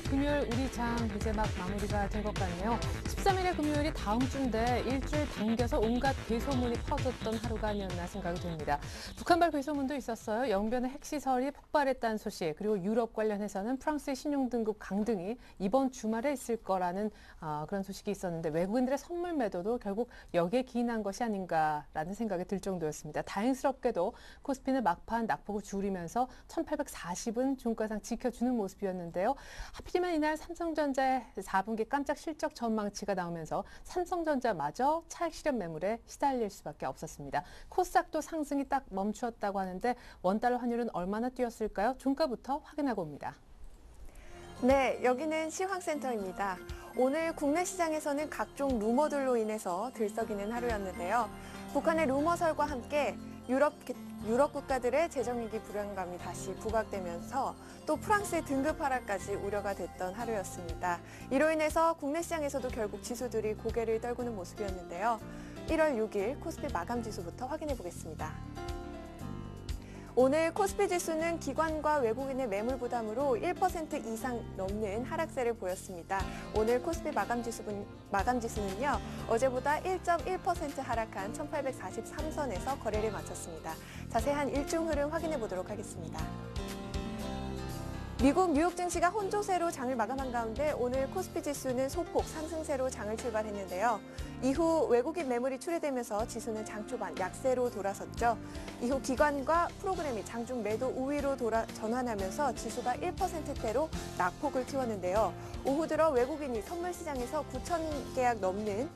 13일 금요일 우리 장 이제 막 마무리가 될 것 같네요. 13일의 금요일이 다음 주인데 일주일 당겨서 온갖 괴소문이 퍼졌던 하루가 아니었나 생각이 듭니다. 북한발 괴소문도 있었어요. 영변의 핵시설이 폭발했다는 소식, 그리고 유럽 관련해서는 프랑스의 신용등급 강등이 이번 주말에 있을 거라는 그런 소식이 있었는데 외국인들의 선물 매도도 결국 여기에 기인한 것이 아닌가라는 생각이 들 정도였습니다. 다행스럽게도 코스피는 막판 낙폭을 줄이면서 1840은 종가상 지켜주는 모습이었는데요. 하필이면 이날 삼성전자의 4분기 깜짝 실적 전망치가 나오면서 삼성전자마저 차익 실현 매물에 시달릴 수밖에 없었습니다. 코스닥도 상승이 딱 멈추었다고 하는데 원달러 환율은 얼마나 뛰었을까요? 종가부터 확인하고 옵니다. 네, 여기는 시황센터입니다. 오늘 국내 시장에서는 각종 루머들로 인해서 들썩이는 하루였는데요. 북한의 루머설과 함께 유럽 국가들의 재정위기 불안감이 다시 부각되면서 또 프랑스의 등급 하락까지 우려가 됐던 하루였습니다. 이로 인해서 국내 시장에서도 결국 지수들이 고개를 떨구는 모습이었는데요. 1월 6일 코스피 마감 지수부터 확인해 보겠습니다. 오늘 코스피 지수는 기관과 외국인의 매물 부담으로 1% 이상 넘는 하락세를 보였습니다. 오늘 코스피 마감 지수는요, 어제보다 1.1% 하락한 1843선에서 거래를 마쳤습니다. 자세한 일중 흐름 확인해 보도록 하겠습니다. 미국 뉴욕 증시가 혼조세로 장을 마감한 가운데 오늘 코스피 지수는 소폭 상승세로 장을 출발했는데요. 이후 외국인 매물이 출회되면서 지수는 장 초반 약세로 돌아섰죠. 이후 기관과 프로그램이 장중 매도 우위로 전환하면서 지수가 1%대로 낙폭을 키웠는데요. 오후 들어 외국인이 선물 시장에서 9천 계약 넘는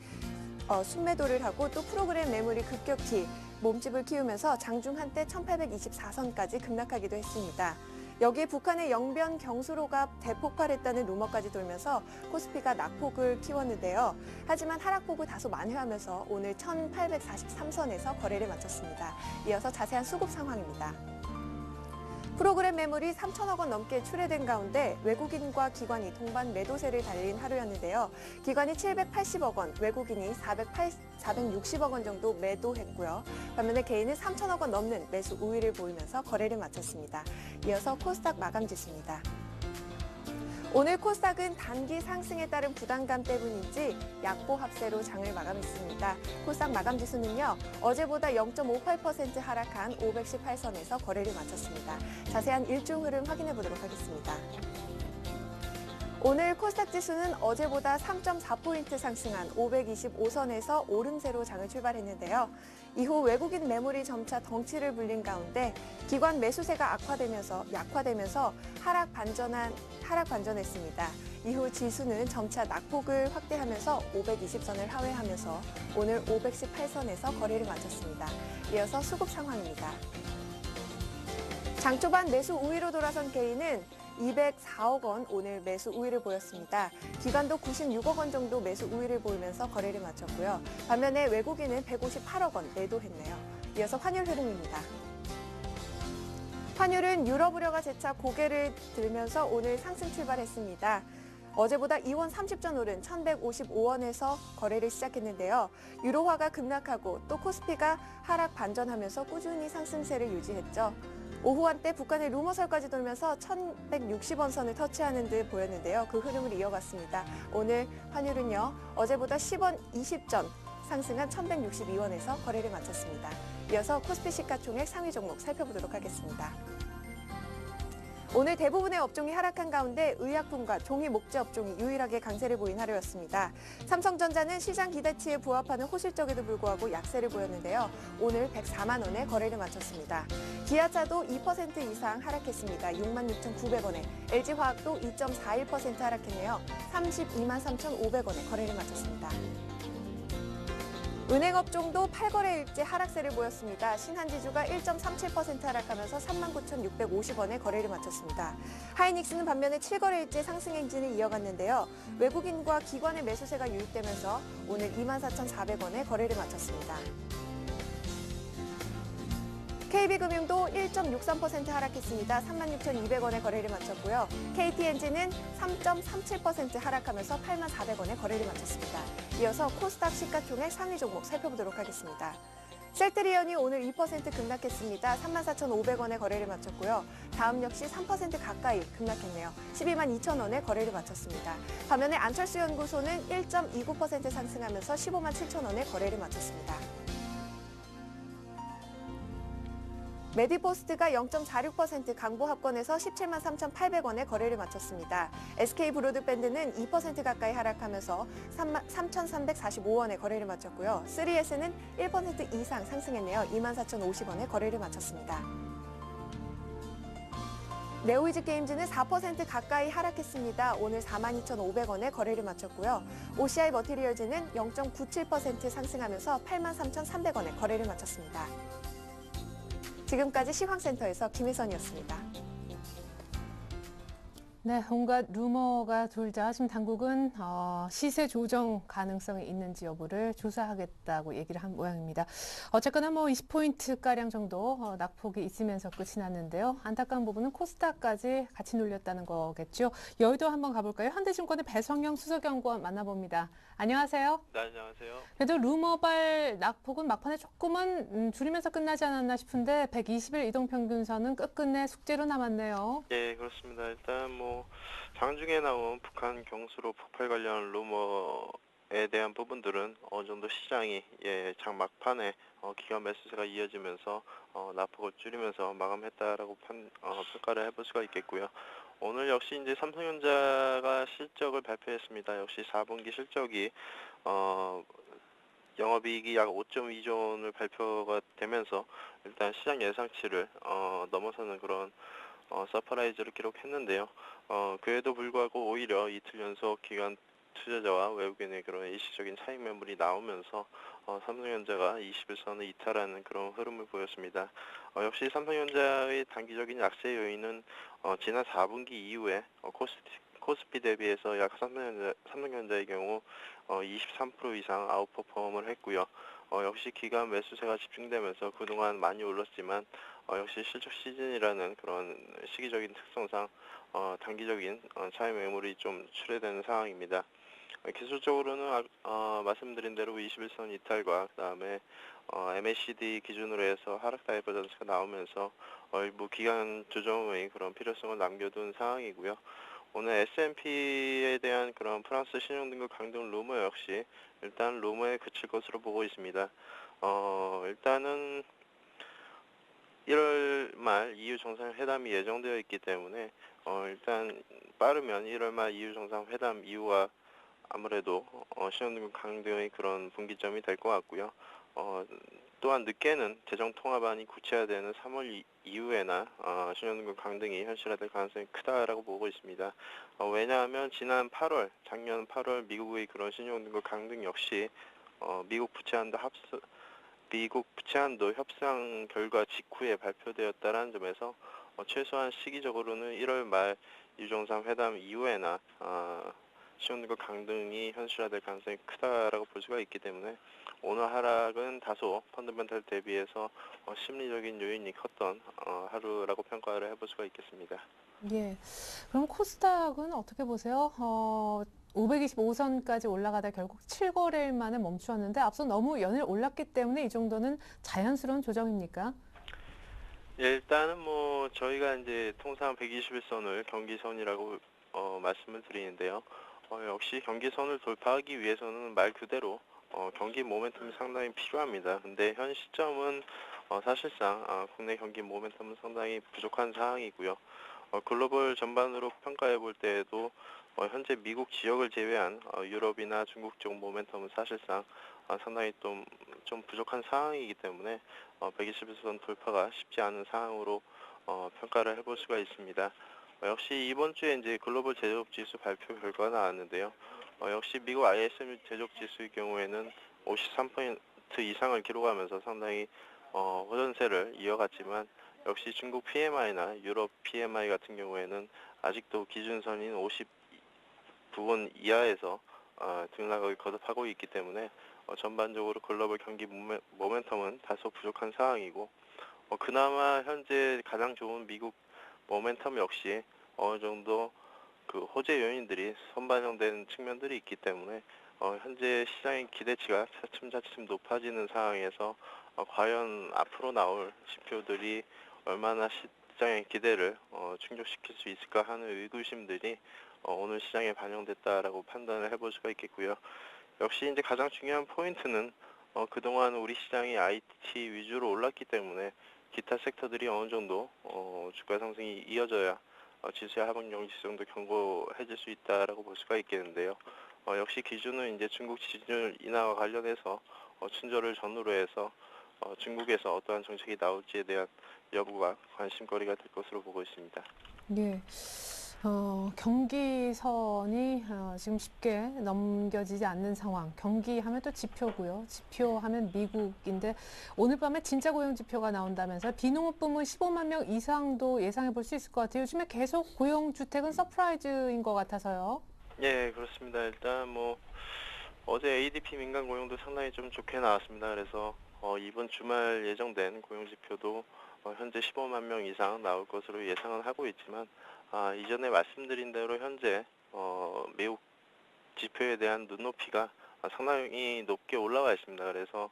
순매도를 하고 또 프로그램 매물이 급격히 몸집을 키우면서 장중 한때 1824선까지 급락하기도 했습니다. 여기에 북한의 영변 경수로가 대폭발했다는 루머까지 돌면서 코스피가 낙폭을 키웠는데요. 하지만 하락폭을 다소 만회하면서 오늘 1843선에서 거래를 마쳤습니다. 이어서 자세한 수급 상황입니다. 프로그램 매물이 3천억 원 넘게 출회된 가운데 외국인과 기관이 동반 매도세를 달린 하루였는데요. 기관이 780억 원, 외국인이 460억 원 정도 매도했고요. 반면에 개인은 3천억 원 넘는 매수 우위를 보이면서 거래를 마쳤습니다. 이어서 코스닥 마감 지수입니다. 오늘 코스닥은 단기 상승에 따른 부담감 때문인지 약보 합세로 장을 마감했습니다. 코스닥 마감 지수는요, 어제보다 0.58% 하락한 518선에서 거래를 마쳤습니다. 자세한 일중 흐름 확인해 보도록 하겠습니다. 오늘 코스닥 지수는 어제보다 3.4포인트 상승한 525선에서 오름세로 장을 출발했는데요. 이후 외국인 매물이 점차 덩치를 불린 가운데 기관 매수세가 약화되면서 하락 반전했습니다. 이후 지수는 점차 낙폭을 확대하면서 520선을 하회하면서 오늘 518선에서 거래를 마쳤습니다. 이어서 수급 상황입니다. 장 초반 매수 우위로 돌아선 개인은 204억 원 오늘 매수 우위를 보였습니다. 기관도 96억 원 정도 매수 우위를 보이면서 거래를 마쳤고요. 반면에 외국인은 158억 원 매도했네요. 이어서 환율 흐름입니다. 환율은 유럽 우려가 재차 고개를 들면서 오늘 상승 출발했습니다. 어제보다 2원 30전 오른 1,155원에서 거래를 시작했는데요. 유로화가 급락하고 또 코스피가 하락 반전하면서 꾸준히 상승세를 유지했죠. 오후 한때 북한의 루머설까지 돌면서 1,160원 선을 터치하는 듯 보였는데요. 그 흐름을 이어갔습니다. 오늘 환율은요, 어제보다 10원 20전 상승한 1,162원에서 거래를 마쳤습니다. 이어서 코스피 시가총액 상위 종목 살펴보도록 하겠습니다. 오늘 대부분의 업종이 하락한 가운데 의약품과 종이 목재 업종이 유일하게 강세를 보인 하루였습니다. 삼성전자는 시장 기대치에 부합하는 호실적에도 불구하고 약세를 보였는데요. 오늘 104만 원에 거래를 마쳤습니다. 기아차도 2% 이상 하락했습니다. 66,900원에, LG화학도 2.41% 하락했네요. 32만 3,500원에 거래를 마쳤습니다. 은행업종도 8거래일째 하락세를 보였습니다. 신한지주가 1.37% 하락하면서 39,650원에 거래를 마쳤습니다. 하이닉스는 반면에 7거래일째 상승 행진을 이어갔는데요. 외국인과 기관의 매수세가 유입되면서 오늘 24,400원에 거래를 마쳤습니다. KB금융도 1.63% 하락했습니다. 36,200원에 거래를 마쳤고요. KT엔진은 3.37% 하락하면서 84,000원에 거래를 마쳤습니다. 이어서 코스닥 시가총액 상위 종목 살펴보도록 하겠습니다. 셀트리온이 오늘 2% 급락했습니다. 34,500원에 거래를 마쳤고요. 다음 역시 3% 가까이 급락했네요. 12만 2천 원에 거래를 마쳤습니다. 반면에 안철수 연구소는 1.29% 상승하면서 15만 7천 원에 거래를 마쳤습니다. 메디포스트가 0.46% 강보합권에서 17만 3,800원에 거래를 마쳤습니다. SK브로드밴드는 2% 가까이 하락하면서 3,345원에 거래를 마쳤고요. 3S는 1% 이상 상승했네요. 24,050원에 거래를 마쳤습니다. 네오이즈 게임즈는 4% 가까이 하락했습니다. 오늘 42,500원에 거래를 마쳤고요. OCI 머티리얼즈는 0.97% 상승하면서 83,300원에 거래를 마쳤습니다. 지금까지 시황센터에서 김혜선이었습니다. 네, 온갖 루머가 돌자 지금 당국은 시세 조정 가능성이 있는지 여부를 조사하겠다고 얘기를 한 모양입니다. 어쨌거나 20포인트가량 정도 낙폭이 있으면서 끝이 났는데요. 안타까운 부분은 코스닥까지 같이 눌렸다는 거겠죠. 여의도 한번 가볼까요? 현대증권의 배성영 수석연구원 만나봅니다. 안녕하세요. 네, 안녕하세요. 그래도 루머발 낙폭은 막판에 조금은 줄이면서 끝나지 않았나 싶은데 120일 이동평균선은 끝끝내 숙제로 남았네요. 예, 그렇습니다. 일단 장중에 나온 북한 경수로 폭발 관련 루머에 대한 부분들은 어느 정도 시장이 장 막판에 기관 매수세가 이어지면서 낙폭을 줄이면서 마감했다라고 평가를 해볼 수가 있겠고요. 오늘 역시 이제 삼성전자가 실적을 발표했습니다. 역시 4분기 실적이 영업이익이 약 5.2조 원을 발표가 되면서 일단 시장 예상치를 넘어서는 그런 서프라이즈를 기록했는데요. 그에도 불구하고 오히려 이틀 연속 기관 투자자와 외국인의 그런 일시적인 차익 매물이 나오면서 삼성전자가 21선을 이탈하는 그런 흐름을 보였습니다. 역시 삼성전자의 단기적인 약세 요인은 지난 4분기 이후에 코스피 대비해서 약 삼성전자의 경우 23% 이상 아웃퍼폼을 했고요. 역시 기관 매수세가 집중되면서 그동안 많이 올랐지만 역시 실적 시즌이라는 그런 시기적인 특성상 단기적인 차익 매물이 좀 출회되는 상황입니다. 기술적으로는 말씀드린 대로 21선 이탈과 그다음에 MACD 기준으로 해서 하락 다이버전스가 나오면서 일부 기간 조정의 그런 필요성을 남겨둔 상황이고요. 오늘 S&P에 대한 그런 프랑스 신용등급 강등 루머 역시 일단 루머에 그칠 것으로 보고 있습니다. 일단은 1월 말 EU 정상회담이 예정되어 있기 때문에 일단 빠르면 1월 말 EU 정상회담 이후와 아무래도 신용등급 강등의 그런 분기점이 될 것 같고요. 또한 늦게는 재정통화반이 구체화되는 3월 이후에나 신용등급 강등이 현실화될 가능성이 크다라고 보고 있습니다. 왜냐하면 작년 8월 미국의 그런 신용등급 강등 역시 미국 부채한도 협상 결과 직후에 발표되었다는 점에서 최소한 시기적으로는 1월 말 유정상회담 이후에나 신용등급 강등이 현실화될 가능성이 크다라고 볼 수가 있기 때문에 오늘 하락은 다소 펀더멘털 대비해서 심리적인 요인이 컸던 하루라고 평가를 해볼 수가 있겠습니다. 예. 그럼 코스닥은 어떻게 보세요? 525선까지 올라가다 결국 7거래일 만에 멈추었는데 앞서 너무 연일 올랐기 때문에 이 정도는 자연스러운 조정입니까? 예, 일단은 저희가 이제 통상 121선을 경기선이라고 말씀을 드리는데요. 역시 경기선을 돌파하기 위해서는 말 그대로 경기 모멘텀이 상당히 필요합니다. 근데 현 시점은 사실상 국내 경기 모멘텀은 상당히 부족한 상황이고요. 글로벌 전반으로 평가해 볼 때에도 현재 미국 지역을 제외한 유럽이나 중국 쪽 모멘텀은 사실상 상당히 좀 부족한 상황이기 때문에 121선 돌파가 쉽지 않은 상황으로 평가를 해볼 수가 있습니다. 역시 이번 주에 이제 글로벌 제조업 지수 발표 결과가 나왔는데요. 역시 미국 ISM 제조업 지수의 경우에는 53% 이상을 기록하면서 상당히 호전세를 이어갔지만 역시 중국 PMI나 유럽 PMI 같은 경우에는 아직도 기준선인 50부분 이하에서 등락을 거듭하고 있기 때문에 전반적으로 글로벌 경기 모멘텀은 다소 부족한 상황이고 그나마 현재 가장 좋은 미국 모멘텀 역시 어느 정도 그 호재 요인들이 선반영된 측면들이 있기 때문에 현재 시장의 기대치가 차츰차츰 높아지는 상황에서 과연 앞으로 나올 지표들이 얼마나 시장의 기대를 충족시킬 수 있을까 하는 의구심들이 오늘 시장에 반영됐다라고 판단을 해볼 수가 있겠고요. 역시 이제 가장 중요한 포인트는 그동안 우리 시장이 IT 위주로 올랐기 때문에 기타 섹터들이 어느 정도 주가 상승이 이어져야 지수의 하방 영지 정도 견고해질 수 있다라고 볼 수가 있겠는데요. 역시 기준은 이제 중국 지지율 인하와 관련해서 춘절을 전후로 해서 중국에서 어떠한 정책이 나올지에 대한 여부가 관심거리가 될 것으로 보고 있습니다. 예. 경기선이 지금 쉽게 넘겨지지 않는 상황. 경기하면 또 지표고요. 지표하면 미국인데 오늘 밤에 진짜 고용 지표가 나온다면서 비농업 부문 15만 명 이상도 예상해 볼 수 있을 것 같아요. 요즘에 계속 고용 주택은 서프라이즈인 것 같아서요. 예, 그렇습니다. 일단 뭐 어제 ADP 민간 고용도 상당히 좀 좋게 나왔습니다. 그래서 이번 주말 예정된 고용 지표도 현재 15만 명 이상 나올 것으로 예상은 하고 있지만 이전에 말씀드린 대로 현재 미국 지표에 대한 눈높이가 상당히 높게 올라와 있습니다. 그래서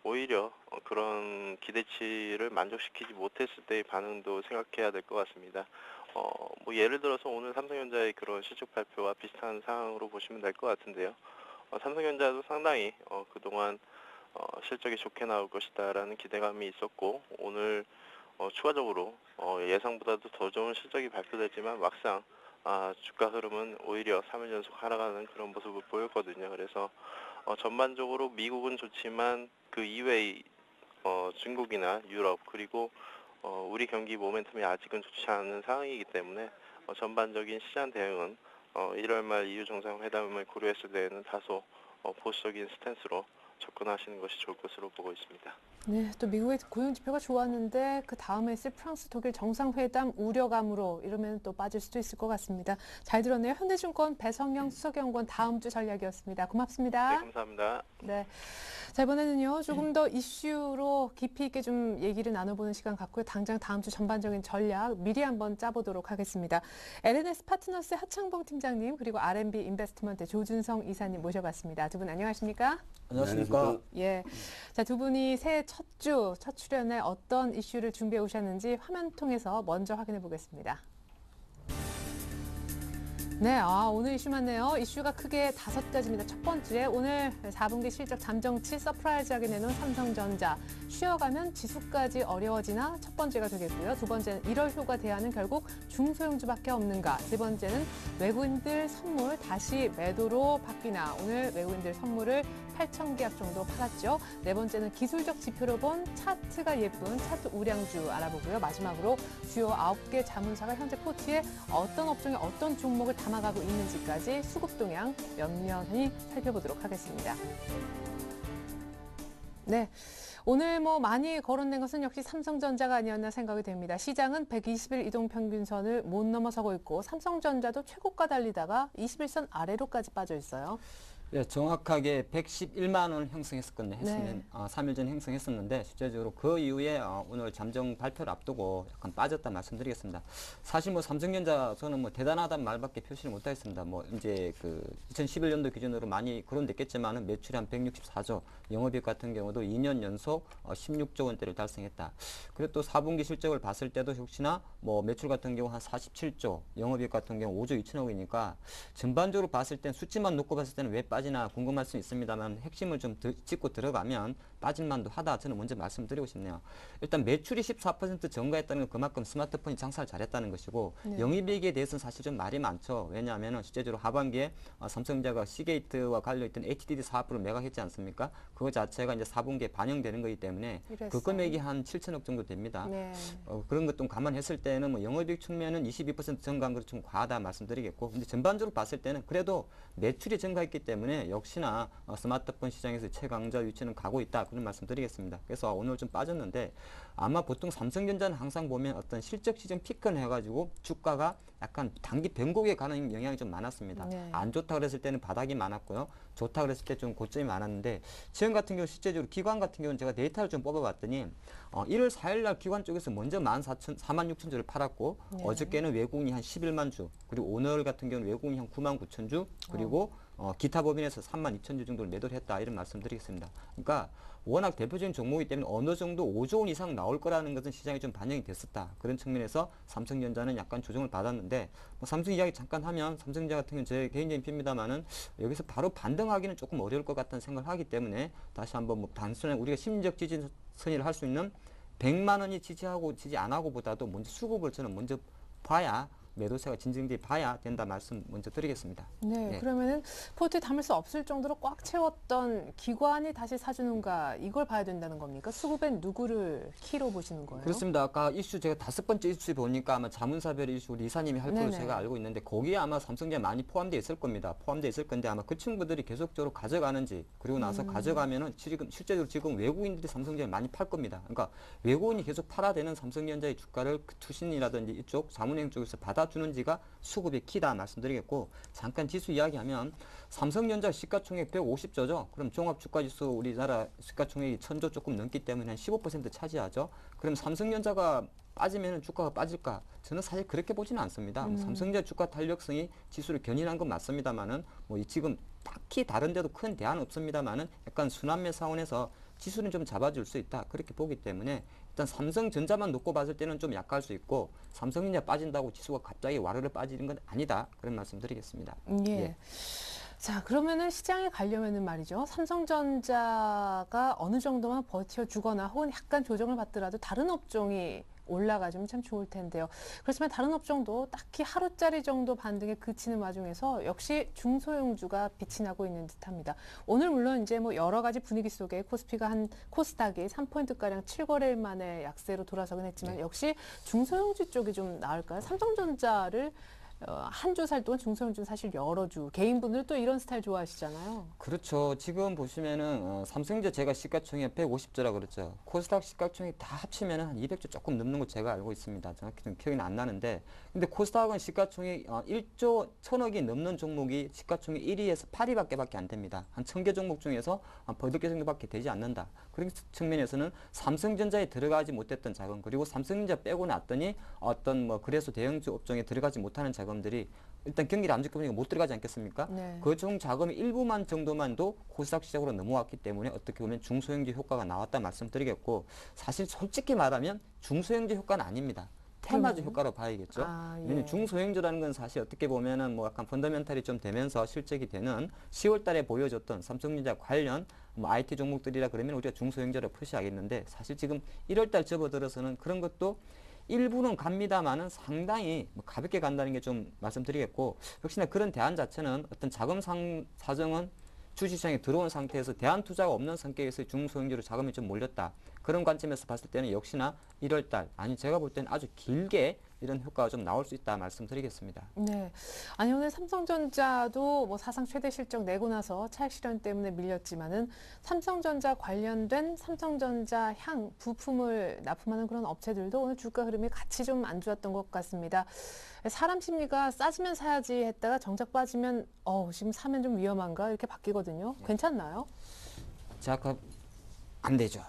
오히려 그런 기대치를 만족시키지 못했을 때의 반응도 생각해야 될 것 같습니다. 뭐 예를 들어서 오늘 삼성전자의 그런 실적 발표와 비슷한 상황으로 보시면 될 것 같은데요. 삼성전자도 상당히 그동안 실적이 좋게 나올 것이다라는 기대감이 있었고 오늘 추가적으로 예상보다도 더 좋은 실적이 발표됐지만 막상 주가 흐름은 오히려 3일 연속 하락하는 그런 모습을 보였거든요. 그래서 전반적으로 미국은 좋지만 그 이외의 중국이나 유럽 그리고 우리 경기 모멘텀이 아직은 좋지 않은 상황이기 때문에 전반적인 시장 대응은 1월 말 EU 정상회담을 고려했을 때에는 다소 보수적인 스탠스로 접근하시는 것이 좋을 것으로 보고 있습니다. 네, 또 미국의 고용 지표가 좋았는데 그 다음에 있을 프랑스, 독일 정상회담 우려감으로 이러면 또 빠질 수도 있을 것 같습니다. 잘 들었네요. 현대증권 배성영 수석연구원 다음 주 전략이었습니다. 고맙습니다. 네, 감사합니다. 네. 자, 이번에는요, 조금 더 이슈로 깊이 있게 좀 얘기를 나눠보는 시간 갖고요. 당장 다음 주 전반적인 전략 미리 한번 짜보도록 하겠습니다. LNS 파트너스 하창봉 팀장님, 그리고 R&B 인베스트먼트 조준성 이사님 모셔봤습니다. 두 분 안녕하십니까? 안녕하십니까. 예. 자, 두 분이 새해 첫 주, 첫 출연에 어떤 이슈를 준비해 오셨는지 화면 통해서 먼저 확인해 보겠습니다. 네, 오늘 이슈 많네요. 이슈가 크게 5가지입니다. 첫 번째, 오늘 4분기 실적 잠정치 서프라이즈하게 내놓은 삼성전자. 쉬어가면 지수까지 어려워지나 첫 번째가 되겠고요. 두 번째는 1월 휴가 대안은 결국 중소형주밖에 없는가. 세 번째는 외국인들 선물 다시 매도로 바뀌나. 오늘 외국인들 선물을 8,000계약 정도 팔았죠. 네 번째는 기술적 지표로 본 차트가 예쁜 차트 우량주 알아보고요. 마지막으로 주요 9개 자문사가 현재 포트에 어떤 업종에 어떤 종목을 담아가고 있는지까지 수급 동향 면면히 살펴보도록 하겠습니다. 네. 오늘 많이 거론된 것은 역시 삼성전자가 아니었나 생각이 됩니다. 시장은 120일 이동평균선을 못 넘어서고 있고 삼성전자도 최고가 달리다가 21선 아래로까지 빠져 있어요. 예, 정확하게 111만 원을 형성했었거든요. 네. 3일 전에 형성했었는데 실제적으로 그 이후에 오늘 잠정 발표를 앞두고 약간 빠졌다 말씀드리겠습니다. 사실 삼성전자 저는 대단하다는 말밖에 표시를 못하겠습니다. 이제 그 2011년도 기준으로 많이 거론됐겠지만은 매출이 한 164조, 영업이익 같은 경우도 2년 연속 16조 원대를 달성했다. 그리고 또 4분기 실적을 봤을 때도 역시나 매출 같은 경우 한 47조, 영업이익 같은 경우 5조 2천억이니까 전반적으로 봤을 땐 수치만 놓고 봤을 때는 왜 빠지나 궁금할 수 있습니다만 핵심을 좀 짚고 들어가면 빠질만도 하다 저는 먼저 말씀드리고 싶네요. 일단 매출이 14% 증가했다는 건 그만큼 스마트폰이 장사를 잘했다는 것이고 네. 영업이익에 대해서는 사실 좀 말이 많죠. 왜냐하면 실제적으로 하반기에 삼성전자가 시게이트와 관련있던 HDD 사업으로 매각했지 않습니까? 그거 자체가 이제 4분기에 반영되는 거기 때문에 이랬어요. 그 금액이 한 7천억 정도 됩니다. 네. 그런 것 좀 감안했을 때는 영업이익 측면은 22% 증가한 것이 좀 과하다 말씀드리겠고, 근데 전반적으로 봤을 때는 그래도 매출이 증가했기 때문에 역시나 스마트폰 시장에서 최강자 위치는 가고 있다 그런 말씀드리겠습니다. 그래서 오늘 좀 빠졌는데 아마 보통 삼성전자는 항상 보면 어떤 실적 시즌 피크를 해가지고 주가가 약간 단기 변곡에 가는 영향이 좀 많았습니다. 네. 안 좋다 그랬을 때는 바닥이 많았고요. 좋다 그랬을 때 좀 고점이 많았는데 지금 같은 경우 실제적으로 기관 같은 경우는 제가 데이터를 좀 뽑아봤더니 1월 4일 날 기관 쪽에서 먼저 46,000주를 팔았고 네. 어저께는 외국인이 한 11만 주, 그리고 오늘 같은 경우는 외국인이 한 9만 9천 주, 그리고 기타 법인에서 32,000주 정도를 매도를 했다 이런 말씀드리겠습니다. 그러니까 워낙 대표적인 종목이기 때문에 어느 정도 5조 원 이상 나올 거라는 것은 시장에 좀 반영이 됐었다. 그런 측면에서 삼성전자는 약간 조정을 받았는데 뭐 삼성 이야기 잠깐 하면 삼성전자 같은 경우는 제 개인적인 표입니다만은 여기서 바로 반등하기는 조금 어려울 것 같다는 생각을 하기 때문에 다시 한번 뭐 단순한 우리가 심리적 지지선이라 할 수 있는 100만 원이 지지하고 지지 안 하고 보다도 먼저 수급을 저는 먼저 봐야 매도세가 진정돼 봐야 된다 말씀 먼저 드리겠습니다. 네, 네. 그러면은 포트에 담을 수 없을 정도로 꽉 채웠던 기관이 다시 사주는가 이걸 봐야 된다는 겁니까? 수급엔 누구를 키로 보시는 거예요? 그렇습니다. 아까 이슈 제가 5번째 이슈 보니까 아마 자문사별 이슈 우리 이사님이 할 걸로 네네. 제가 알고 있는데 거기에 아마 삼성전자 많이 포함되어 있을 겁니다. 포함되어 있을 건데 아마 그 친구들이 계속적으로 가져가는지 그리고 나서 가져가면은 지금 실제로 지금 외국인들이 삼성전자 많이 팔 겁니다. 그러니까 외국인이 계속 팔아대는 삼성전자의 주가를 그 투신이라든지 이쪽 자문행 쪽에서 받아주는지가 수급의 키다 말씀드리겠고 잠깐 지수 이야기하면 삼성전자 시가총액 150조죠. 그럼 종합주가지수 우리나라 시가총액이 1000조 조금 넘기 때문에 한 15% 차지하죠. 그럼 삼성전자가 빠지면 주가가 빠질까? 저는 사실 그렇게 보지는 않습니다. 삼성전자 주가 탄력성이 지수를 견인한 건 맞습니다만은 뭐 지금 딱히 다른 데도 큰 대안은 없습니다만은 약간 순환매 사원에서 지수는 좀 잡아줄 수 있다. 그렇게 보기 때문에 일단 삼성전자만 놓고 봤을 때는 좀 약할 수 있고 삼성전자 빠진다고 지수가 갑자기 와르르 빠지는 건 아니다. 그런 말씀 드리겠습니다. 예. 예. 자, 그러면은 시장에 가려면은 말이죠. 삼성전자가 어느 정도만 버텨주거나 혹은 약간 조정을 받더라도 다른 업종이 올라가주면 참 좋을 텐데요. 그렇지만 다른 업종도 딱히 하루짜리 정도 반등에 그치는 와중에서 역시 중소형주가 빛이 나고 있는 듯합니다. 오늘 물론 이제 뭐 여러 가지 분위기 속에 코스닥이 3포인트가량 7거래일 만에 약세로 돌아서긴 했지만 네. 역시 중소형주 쪽이 좀 나을까요? 삼성전자를 한 주 살 동안 중소형주는 사실 여러 주. 개인분들 또 이런 스타일 좋아하시잖아요. 그렇죠. 지금 보시면은 삼성전자 제가 시가총액 150조라 그랬죠. 코스닥 시가총액 다 합치면은 한 200조 조금 넘는 거 제가 알고 있습니다. 정확히 좀 기억이 안 나는데, 근데 코스닥은 시가총액 1조 1000억이 넘는 종목이 시가총액 1위에서 8위밖에 안 됩니다. 한 1000개 종목 중에서 한 8개 정도밖에 되지 않는다. 그런 측면에서는 삼성전자에 들어가지 못했던 자금, 그리고 삼성전자 빼고 놨더니 어떤 뭐 그래서 대형주 업종에 들어가지 못하는 자금들이 일단 경기를 안 좋게 보니까 못 들어가지 않겠습니까? 네. 그중 자금의 일부만 정도만도 코스닥 시장으로 넘어왔기 때문에 어떻게 보면 중소형주 효과가 나왔다 말씀드리겠고, 사실 솔직히 말하면 중소형주 효과는 아닙니다. 테마주 효과로 봐야겠죠. 아, 예. 왜냐면 중소형주라는 건 사실 어떻게 보면은 뭐 약간 펀더멘탈이 좀 되면서 실적이 되는 10월 달에 보여줬던 삼성전자 관련 뭐 IT 종목들이라 그러면 우리가 중소형주로 표시하겠는데, 사실 지금 1월 달 접어들어서는 그런 것도 일부는 갑니다만은 상당히 뭐 가볍게 간다는 게 좀 말씀드리겠고, 역시나 그런 대안 자체는 어떤 자금 사정은 주식시장에 들어온 상태에서 대안 투자가 없는 성격에서 중소형주로 자금이 좀 몰렸다. 그런 관점에서 봤을 때는 역시나 1월달, 아니 제가 볼 때는 아주 길게 이런 효과가 좀 나올 수 있다 말씀드리겠습니다. 네. 아니, 오늘 삼성전자도 뭐 사상 최대 실적 내고 나서 차익 실현 때문에 밀렸지만은 삼성전자 관련된 삼성전자 향 부품을 납품하는 그런 업체들도 오늘 주가 흐름이 같이 좀 안 좋았던 것 같습니다. 사람 심리가 싸지면 사야지 했다가 정작 빠지면 지금 사면 좀 위험한가 이렇게 바뀌거든요. 괜찮나요? 자, 안 되죠.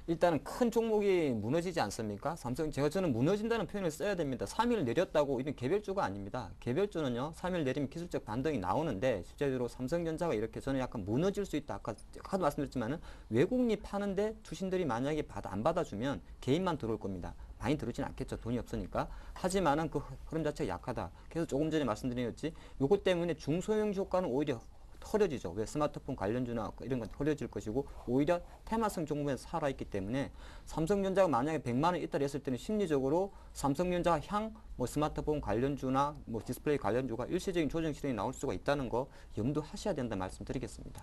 일단은 큰 종목이 무너지지 않습니까? 저는 무너진다는 표현을 써야 됩니다. 3일 내렸다고 이건 개별주가 아닙니다. 개별주는요, 3일 내리면 기술적 반등이 나오는데 실제로 삼성전자가 이렇게 저는 약간 무너질 수 있다. 아까도 말씀드렸지만은 외국인이 파는데 투신들이 만약에 안 받아주면 개인만 들어올 겁니다. 많이 들어오진 않겠죠. 돈이 없으니까. 하지만은 그 흐름 자체가 약하다. 그래서 조금 전에 말씀드렸지. 요것 때문에 중소형주 효과는 오히려 흐려지죠. 왜 스마트폰 관련주나 이런 건 흐려질 것이고 오히려 테마성 종목에서 살아있기 때문에 삼성전자가 만약에 100만 원 이탈 했을 때는 심리적으로 삼성전자 향 뭐 스마트폰 관련주나 뭐 디스플레이 관련주가 일시적인 조정 실현이 나올 수가 있다는 거 염두하셔야 된다 말씀드리겠습니다.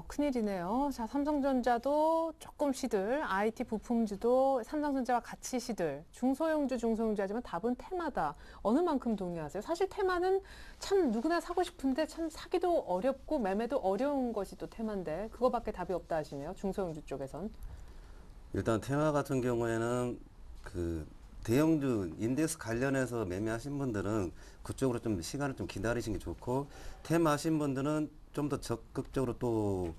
큰일이네요. 자, 삼성전자도 조금 시들, IT 부품주도 삼성전자와 같이 시들, 중소형주 하지만 답은 테마다. 어느 만큼 동의하세요? 사실 테마는 참 누구나 사고 싶은데 참 사기도 어렵고 매매도 어려운 것이 또 테마인데 그거밖에 답이 없다 하시네요. 중소형주 쪽에선. 일단 테마 같은 경우에는 그 대형주 인덱스 관련해서 매매하신 분들은 그쪽으로 좀 시간을 좀 기다리시는 게 좋고, 테마 하신 분들은 좀 더 적극적으로 또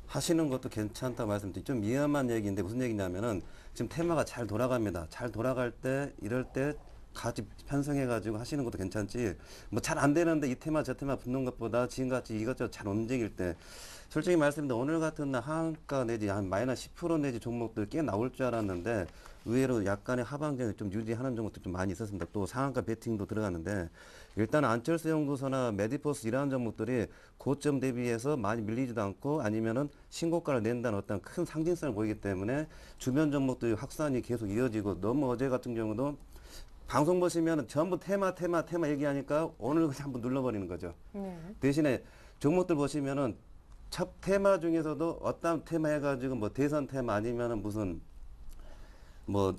하시는 것도 괜찮다 말씀드리죠. 좀 위험한 얘기인데 무슨 얘기냐면은 지금 테마가 잘 돌아갑니다. 잘 돌아갈 때 이럴 때 같이 편성해가지고 하시는 것도 괜찮지. 뭐 잘 안 되는데 이 테마 저 테마 붙는 것보다 지금같이 이것저것 잘 움직일 때 솔직히 말씀드리면 오늘 같은 날 하한가 내지 한 마이너스 10% 내지 종목들 꽤 나올 줄 알았는데 의외로 약간의 하방전을 좀 유지하는 종목도 좀 많이 있었습니다. 또 상한가 베팅도 들어갔는데 일단 안철수 연구소나 메디포스 이러한 종목들이 고점 대비해서 많이 밀리지도 않고 아니면은 신고가를 낸다는 어떤 큰 상징성을 보이기 때문에 주변 종목들이 확산이 계속 이어지고 너무 어제 같은 경우도 방송 보시면 전부 테마 얘기하니까 오늘 그냥 한번 눌러버리는 거죠. 네. 대신에 종목들 보시면은 첫 테마 중에서도 어떤 테마 해가지고 뭐 대선 테마 아니면은 무슨 뭐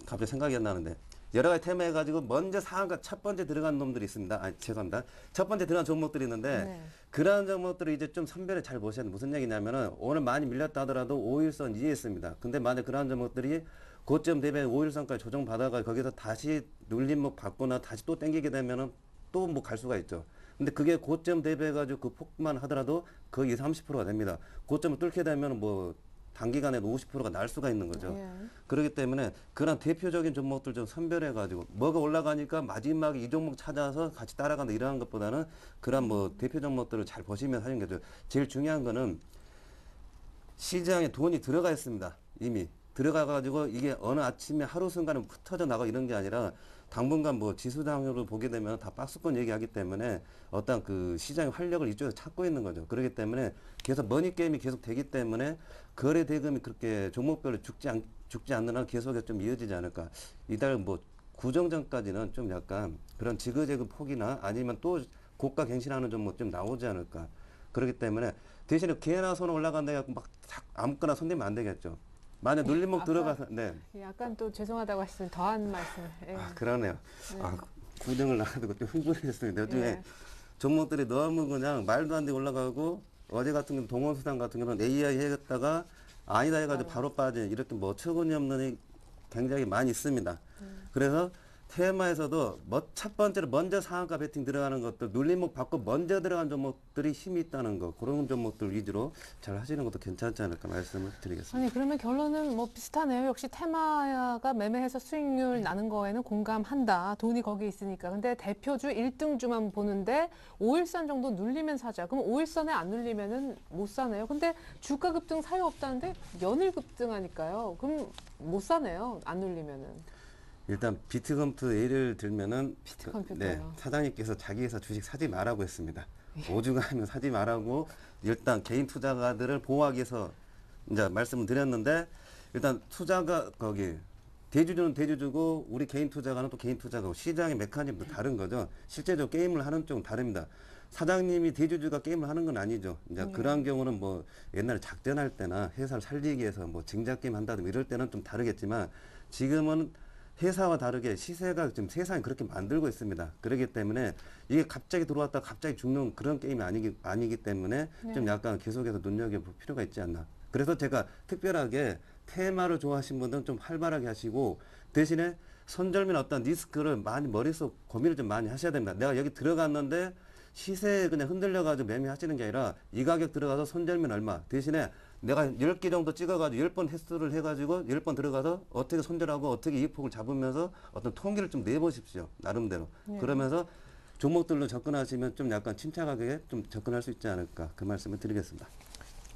갑자기 생각이 안 나는데 여러 가지 테마 해가지고 먼저 상한가 첫 번째 들어간 놈들이 있습니다. 아 죄송합니다. 첫 번째 들어간 종목들이 있는데 네. 그러한 종목들을 이제 좀 선별을 잘 보셔야 돼요. 무슨 얘기냐면은 오늘 많이 밀렸다 하더라도 5일선 이에 있습니다. 근데 만약 그러한 종목들이 고점 대비 5일선까지 조정받아가 거기서 다시 눌림목 받거나 다시 또 땡기게 되면은 또 뭐 갈 수가 있죠. 근데 그게 고점 대비해가지고 그 폭만 하더라도 거의 30%가 됩니다. 고점을 뚫게 되면 뭐 단기간에 50%가 날 수가 있는 거죠. 예. 그렇기 때문에 그런 대표적인 종목들 좀 선별해가지고 뭐가 올라가니까 마지막에 이 종목 찾아서 같이 따라간다 이러한 것보다는 그런 뭐 대표 종목들을 잘 보시면 하는 거죠. 제일 중요한 거는 시장에 돈이 들어가 있습니다. 이미 들어가가지고 이게 어느 아침에 하루 순간에 흩어져 나가 이런 게 아니라 당분간 뭐 지수장으로 보게 되면 다 박스권 얘기하기 때문에 어떤 그 시장의 활력을 이쪽에서 찾고 있는 거죠. 그렇기 때문에 계속 머니 게임이 계속 되기 때문에 거래 대금이 그렇게 종목별로 죽지 않는 한 계속해서 좀 이어지지 않을까. 이달 뭐 구정전까지는 좀 약간 그런 지그재그 폭이나 아니면 또 고가 갱신하는 종목 좀 나오지 않을까. 그렇기 때문에 대신에 개나 손 올라간다 해갖고 막 아무거나 손대면 안 되겠죠. 만약 눌림목 들어가서 네. 약간 또 죄송하다고 하시는 더한 말씀. 예. 아, 그러네요. 네. 아, 구정을 나가지고 좀 흥분했습니다. 요즘에 예. 종목들이 너무 그냥 말도 안 되게 올라가고 어제 같은 경우 동원수당 같은 경우는 AI 해갔다가 아니다 해가지고 바로 빠진 이렇게 뭐 어처구니 없는 이 굉장히 많이 있습니다. 그래서 테마에서도 첫 번째로 먼저 상한가 베팅 들어가는 것들 눌림목 받고 먼저 들어간 종목들이 힘이 있다는 거 그런 종목들 위주로 잘 하시는 것도 괜찮지 않을까 말씀을 드리겠습니다. 아니 그러면 결론은 뭐 비슷하네요. 역시 테마가 매매해서 수익률 나는 거에는 공감한다. 돈이 거기 있으니까. 근데 대표주 1등주만 보는데 5일선 정도 눌리면 사자. 그럼 5일선에 안 눌리면은 못 사네요. 근데 주가 급등 사유 없다는데 연일 급등하니까요. 그럼 못 사네요. 안 눌리면은. 일단 비트컴퓨터 예를 들면은 비트컴퓨터요. 네, 사장님께서 자기 회사 주식 사지 말라고 했습니다. 오죽하면 사지 말라고 일단 개인 투자가들을 보호하기 위해서 이제 말씀을 드렸는데 일단 투자가 거기 대주주는 대주주고 우리 개인 투자가는 또 개인 투자가고 시장의 메커니즘도 다른 거죠. 실제적으로 게임을 하는 쪽은 다릅니다. 사장님이 대주주가 게임을 하는 건 아니죠. 이제 그러한 경우는 뭐 옛날에 작전할 때나 회사를 살리기 위해서 뭐 징작 게임 한다든지 이럴 때는 좀 다르겠지만 지금은 회사와 다르게 시세가 지금 세상이 그렇게 만들고 있습니다. 그렇기 때문에 이게 갑자기 들어왔다 갑자기 죽는 그런 게임이 아니기 때문에 좀 약간 계속해서 눈여겨볼 필요가 있지 않나. 그래서 제가 특별하게 테마를 좋아하시는 분들은 좀 활발하게 하시고 대신에 손절면 어떤 리스크를 많이 머릿속 고민을 좀 많이 하셔야 됩니다. 내가 여기 들어갔는데 시세에 그냥 흔들려가지고 매매하시는 게 아니라 이 가격 들어가서 손절면 얼마 대신에 내가 10개 정도 찍어가지고 10번 횟수를 해가지고 10번 들어가서 어떻게 손절하고 어떻게 이익폭을 잡으면서 어떤 통계를 좀 내보십시오. 나름대로. 그러면서 종목들로 접근하시면 좀 약간 침착하게 좀 접근할 수 있지 않을까 그 말씀을 드리겠습니다.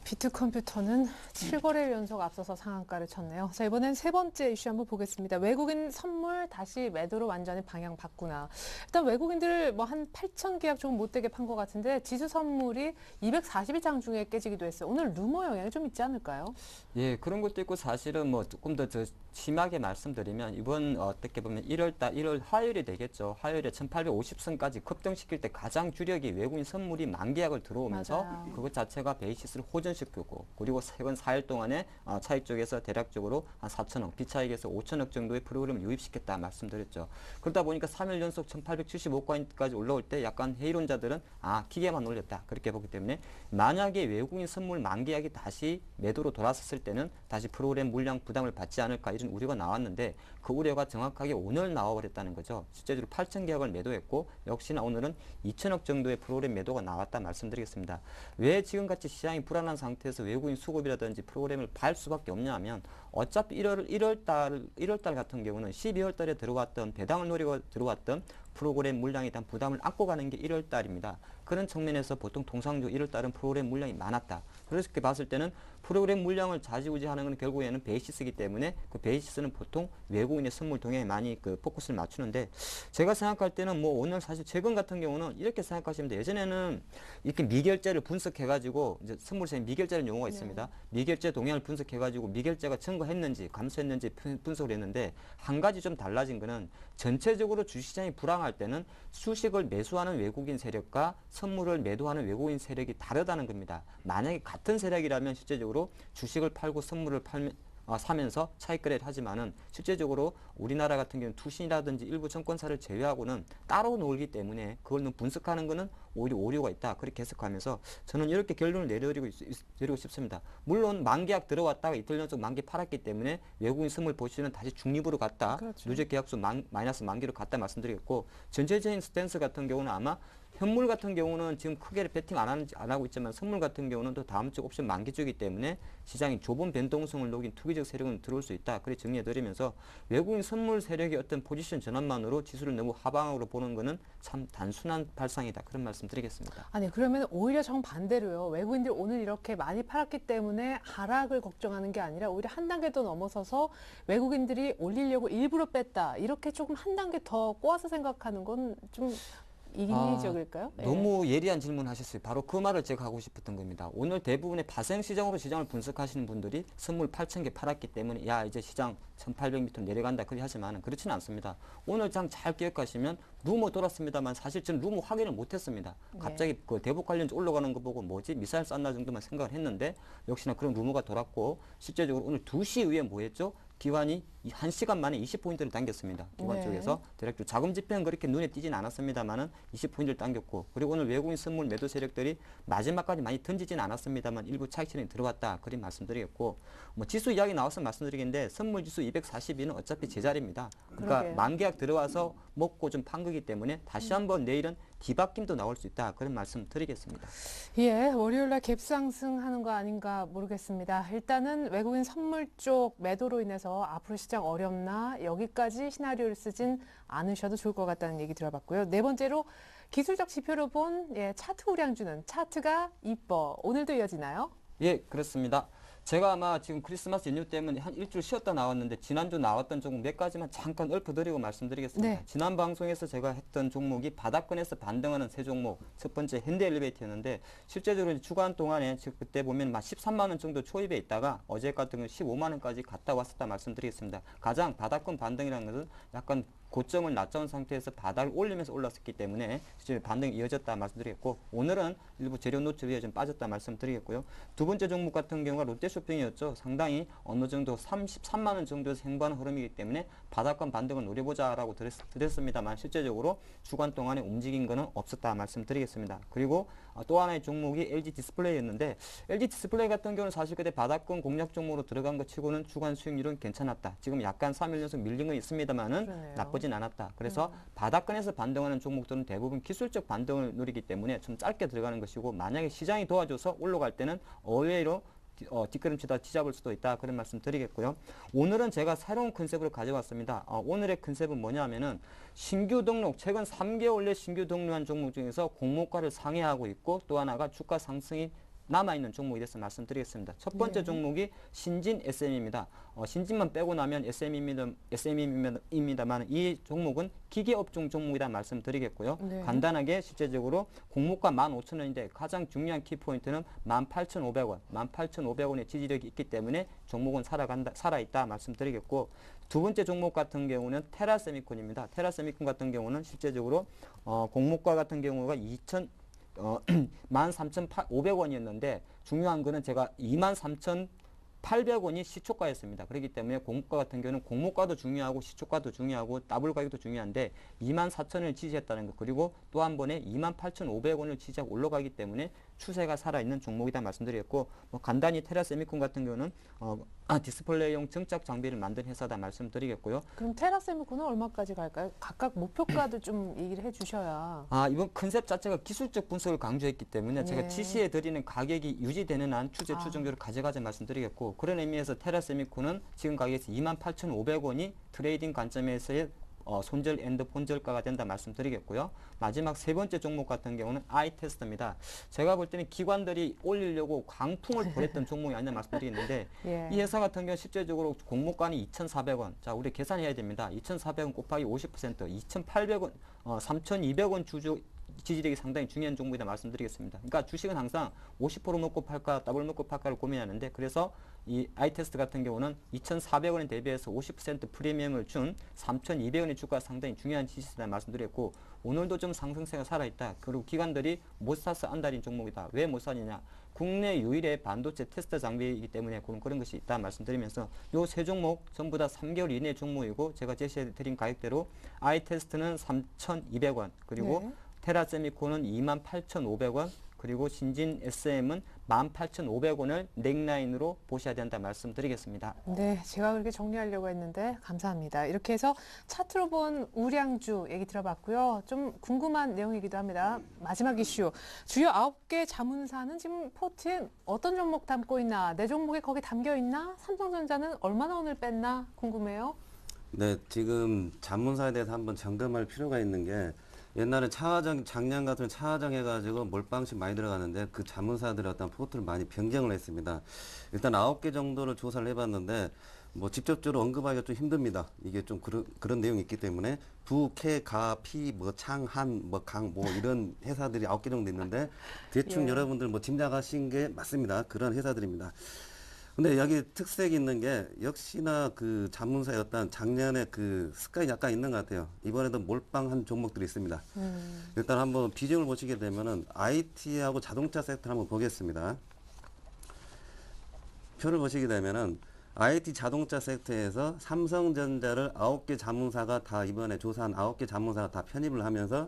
비트컴퓨터는 7거래일 연속 앞서서 상한가를 쳤네요. 자, 이번엔 세 번째 이슈 한번 보겠습니다. 외국인 선물 다시 매도로 완전히 방향 바꾸나. 일단 외국인들 뭐 한 8천 계약 조금 못되게 판 것 같은데 지수 선물이 242장 중에 깨지기도 했어요. 오늘 루머 영향이 좀 있지 않을까요? 예, 그런 것도 있고 사실은 뭐 조금 더 심하게 말씀드리면 이번 어떻게 보면 1월 화요일이 되겠죠. 화요일에 1850선까지 급등시킬 때 가장 주력이 외국인 선물이 만계약을 들어오면서 맞아요. 그것 자체가 베이시스를 호전시켰고 그리고 최근 4일 동안에 차익 쪽에서 대략적으로 한 4천억, 비차익에서 5천억 정도의 프로그램을 유입시켰다 말씀드렸죠. 그러다 보니까 3일 연속 1875까지 올라올 때 약간 회의론자들은 기계만 올렸다 그렇게 보기 때문에 만약에 외국인 선물 만계약이 다시 매도로 돌아섰을 때는 다시 프로그램 물량 부담을 받지 않을까 이런 우려가 나왔는데 그 우려가 정확하게 오늘 나와버렸다는 거죠. 실제로 8천 계약을 매도했고 역시나 오늘은 2천억 정도의 프로그램 매도가 나왔다 말씀드리겠습니다. 왜 지금같이 시장이 불안한 상태에서 외국인 수급이라든지 프로그램을 발 수밖에 없냐 하면 어차피 1월 달 같은 경우는 12월 달에 들어왔던 배당을 노리고 들어왔던 프로그램 물량에 대한 부담을 안고 가는 게 1월 달입니다. 그런 측면에서 보통 통상적으로 1월 달은 프로그램 물량이 많았다. 그렇게 봤을 때는 프로그램 물량을 좌지우지하는 건 결국에는 베이시스이기 때문에 그 베이시스는 보통 외국인의 선물 동향에 많이 그 포커스를 맞추는데 제가 생각할 때는 뭐 오늘 사실 최근 같은 경우는 이렇게 생각하시면 돼요. 예전에는 이렇게 미결제를 분석해가지고 이제 선물세에 미결제라는 용어가 있습니다. 미결제 동향을 분석해가지고 미결제가 증가했는지 감소했는지 분석을 했는데 한 가지 좀 달라진 거는 전체적으로 주시장이 불황할 때는 수식을 매수하는 외국인 세력과 선물을 매도하는 외국인 세력이 다르다는 겁니다. 만약에 같은 세력이라면 실제적으로 주식을 팔고 선물을 사면서 차익 거래를 하지만은 실제적으로 우리나라 같은 경우는 투신이라든지 일부 증권사를 제외하고는 따로 놀기 때문에 그걸 분석하는 것은 오히려 오류가 있다. 그렇게 해석하면서 저는 이렇게 결론을 내리고 싶습니다. 물론 만계약 들어왔다가 이틀 연속 만계 팔았기 때문에 외국인 선물 보시는 다시 중립으로 갔다. 그렇죠. 누적 계약수 마이너스 만기로 갔다 말씀드리겠고 전체적인 스탠스 같은 경우는 아마 현물 같은 경우는 지금 크게 배팅 안 하고 있지만 선물 같은 경우는 또 다음 주 옵션 만기 주기 때문에 시장이 좁은 변동성을 녹인 투기적 세력은 들어올 수 있다. 그렇게 정리해드리면서 외국인 선물 세력의 어떤 포지션 전환만으로 지수를 너무 하방으로 보는 것은 참 단순한 발상이다. 그런 말씀 드리겠습니다. 아니 그러면 오히려 정반대로요. 외국인들 오늘 이렇게 많이 팔았기 때문에 하락을 걱정하는 게 아니라 오히려 한 단계 더 넘어서서 외국인들이 올리려고 일부러 뺐다. 이렇게 조금 한 단계 더 꼬아서 생각하는 건 좀 이기적일까요? 너무 예리한 질문 하셨어요. 바로 그 말을 제가 하고 싶었던 겁니다. 오늘 대부분의 파생시장으로 시장을 분석하시는 분들이 선물 8,000개 팔았기 때문에 야 이제 시장 1,800m 내려간다 그리 하지만 그렇지는 않습니다. 오늘 장 잘 기억하시면 루머 돌았습니다만 사실 저는 루머 확인을 못했습니다. 갑자기 그 대북 관련주 올라가는 거 보고 뭐지 미사일 쐈나 정도만 생각을 했는데 역시나 그런 루머가 돌았고 실제적으로 오늘 2시 이후에 뭐 했죠? 기관이 1시간 만에 20포인트를 당겼습니다. 기관 네. 쪽에서 대략적으로 자금 집행은 그렇게 눈에 띄진 않았습니다만은 20포인트를 당겼고 그리고 오늘 외국인 선물 매도 세력들이 마지막까지 많이 던지진 않았습니다만 일부 차익 실행이 들어갔다. 그리 말씀드리겠고 뭐 지수 이야기 나와서 말씀드리겠는데 선물 지수 242는 어차피 제자리입니다. 그러니까 그러게요. 만계약 들어와서 먹고 좀 판 거기 때문에 다시 한번 내일은 뒤바뀜도 나올 수 있다. 그런 말씀 드리겠습니다. 예, 월요일날 갭상승하는 거 아닌가 모르겠습니다. 일단은 외국인 선물 쪽 매도로 인해서 앞으로 시장 어렵나 여기까지 시나리오를 쓰진 않으셔도 좋을 것 같다는 얘기 들어봤고요. 네 번째로 기술적 지표로 본 차트 우량주는 차트가 이뻐. 오늘도 이어지나요? 예, 그렇습니다. 제가 아마 지금 크리스마스 연휴 때문에 한 일주일 쉬었다 나왔는데 지난주 나왔던 종목 몇 가지만 잠깐 읊어드리고 말씀드리겠습니다. 네. 지난 방송에서 제가 했던 종목이 바닥권에서 반등하는 세 종목. 첫 번째 현대엘리베이터였는데 실제적으로 주간 동안에 지금 그때 보면 막 13만 원 정도 초입에 있다가 어제 같은 경우 15만 원까지 갔다 왔었다 말씀드리겠습니다. 가장 바닥권 반등이라는 것은 약간 고점을 낮춰온 상태에서 바닥을 올리면서 올랐었기 때문에 실제 반등이 이어졌다 말씀드리겠고 오늘은 일부 재료 노출 위에 좀 빠졌다 말씀드리겠고요. 두 번째 종목 같은 경우가 롯데쇼핑이었죠. 상당히 어느 정도 33만 원 정도에서 행보하는 흐름이기 때문에 바닥권 반등을 노려보자라고 드렸습니다만 실제적으로 주간 동안에 움직인 거는 없었다 말씀드리겠습니다. 그리고 또 하나의 종목이 LG 디스플레이였는데 LG 디스플레이 같은 경우는 사실 그때 바닥권 공략 종목으로 들어간 것 치고는 주간 수익률은 괜찮았다. 지금 약간 3일 연속 밀린 건 있습니다만은 그러네요. 나쁘진 않았다. 그래서 바닥권에서 반등하는 종목들은 대부분 기술적 반등을 누리기 때문에 좀 짧게 들어가는 것이고 만약에 시장이 도와줘서 올라갈 때는 의외로 뒷걸음치다 뒤잡을 수도 있다. 그런 말씀 드리겠고요. 오늘은 제가 새로운 컨셉을 가져왔습니다. 오늘의 컨셉은 뭐냐면은 신규 등록, 최근 3개월 내 신규 등록한 종목 중에서 공모가를 상회하고 있고 또 하나가 주가 상승이 남아있는 종목이 돼서 말씀드리겠습니다. 첫 번째 종목이 신진 SM입니다. 신진만 빼고 나면 SM입니다만 이 종목은 기계업종 종목이다 말씀드리겠고요. 네. 간단하게 실제적으로 공모가 15,000원인데 가장 중요한 키포인트는 18,500원, 18,500원의 지지력이 있기 때문에 종목은 살아있다 말씀드리겠고 두 번째 종목 같은 경우는 테라세미콘입니다. 테라세미콘 같은 경우는 실제적으로 공모가 같은 경우가 13,500원이었는데 중요한 거는 제가 23,800원이 시초가였습니다. 그렇기 때문에 공모가 같은 경우는 공모가도 중요하고 시초가도 중요하고 더블 가격도 중요한데 24,000원을 지지했다는 것 그리고 또 한 번에 28,500원을 지지하고 올라가기 때문에 추세가 살아있는 종목이다 말씀드렸고, 뭐 간단히 테라세미콘 같은 경우는 디스플레이용 증착 장비를 만든 회사다 말씀드리겠고요. 그럼 테라세미콘은 얼마까지 갈까요? 각각 목표가도 좀 얘기를 해주셔야. 이번 컨셉 자체가 기술적 분석을 강조했기 때문에 제가 네. 지시해 드리는 가격이 유지되는 한 추세 추정률을 가져가자 말씀드리겠고, 그런 의미에서 테라세미콘은 지금 가격에서 28,500원이 트레이딩 관점에서의 손절 앤드 본절가가 된다 말씀드리겠고요. 마지막 세 번째 종목 같은 경우는 아이테스트입니다. 제가 볼 때는 기관들이 올리려고 광풍을 보냈던 종목이 아니냐 말씀드리겠는데 예. 이 회사 같은 경우 실제적으로 공모가는 2,400원. 자, 우리 계산해야 됩니다. 2,400원 곱하기 50%, 2,800원, 3,200원 주주 지지력이 상당히 중요한 종목이다 말씀드리겠습니다. 그러니까 주식은 항상 50% 먹고 팔까, 더블 먹고 팔까를 고민하는데, 그래서 이 아이테스트 같은 경우는 2,400원에 대비해서 50% 프리미엄을 준 3,200원의 주가가 상당히 중요한 지지세다 말씀드렸고, 오늘도 좀 상승세가 살아있다. 그리고 기관들이 못 사서 안달인 종목이다. 왜 못 사느냐? 국내 유일의 반도체 테스트 장비이기 때문에 그런 것이 있다 말씀드리면서, 요 세 종목 전부 다 3개월 이내 종목이고, 제가 제시해드린 가격대로 아이테스트는 3,200원, 그리고 네. 테라세미콘은 28,500원, 그리고 신진 SM은 18,500원을 넥라인으로 보셔야 된다 말씀드리겠습니다. 네, 제가 그렇게 정리하려고 했는데 감사합니다. 이렇게 해서 차트로 본 우량주 얘기 들어봤고요. 좀 궁금한 내용이기도 합니다. 마지막 이슈. 주요 9개 자문사는 지금 포트에 어떤 종목 담고 있나? 내 종목에 거기 담겨 있나? 삼성전자는 얼마나 오늘 뺐나? 궁금해요. 네, 지금 자문사에 대해서 한번 점검할 필요가 있는 게, 옛날에 작년 같은 차화정 해가지고 몰빵식 많이 들어가는데 그 자문사들의 어떤 포트를 많이 변경을 했습니다. 일단 9개 정도를 조사를 해봤는데, 뭐 직접적으로 언급하기가 좀 힘듭니다. 이게 좀 그런 내용이 있기 때문에 부, 캐, 가, 피, 뭐 창, 한, 뭐 강, 뭐 이런 회사들이 9개 정도 있는데, 대충 예. 여러분들 뭐 짐작하신 게 맞습니다. 그런 회사들입니다. 근데 여기 특색이 있는 게, 역시나 그 자문사의 어떤 작년에 그 습관이 약간 있는 것 같아요. 이번에도 몰빵한 종목들이 있습니다. 일단 한번 비중을 보시게 되면은 IT하고 자동차 섹터를 한번 보겠습니다. 표를 보시게 되면은 IT 자동차 섹터에서 삼성전자를 9개 자문사가 다 이번에 조사한 9개 자문사가 다 편입을 하면서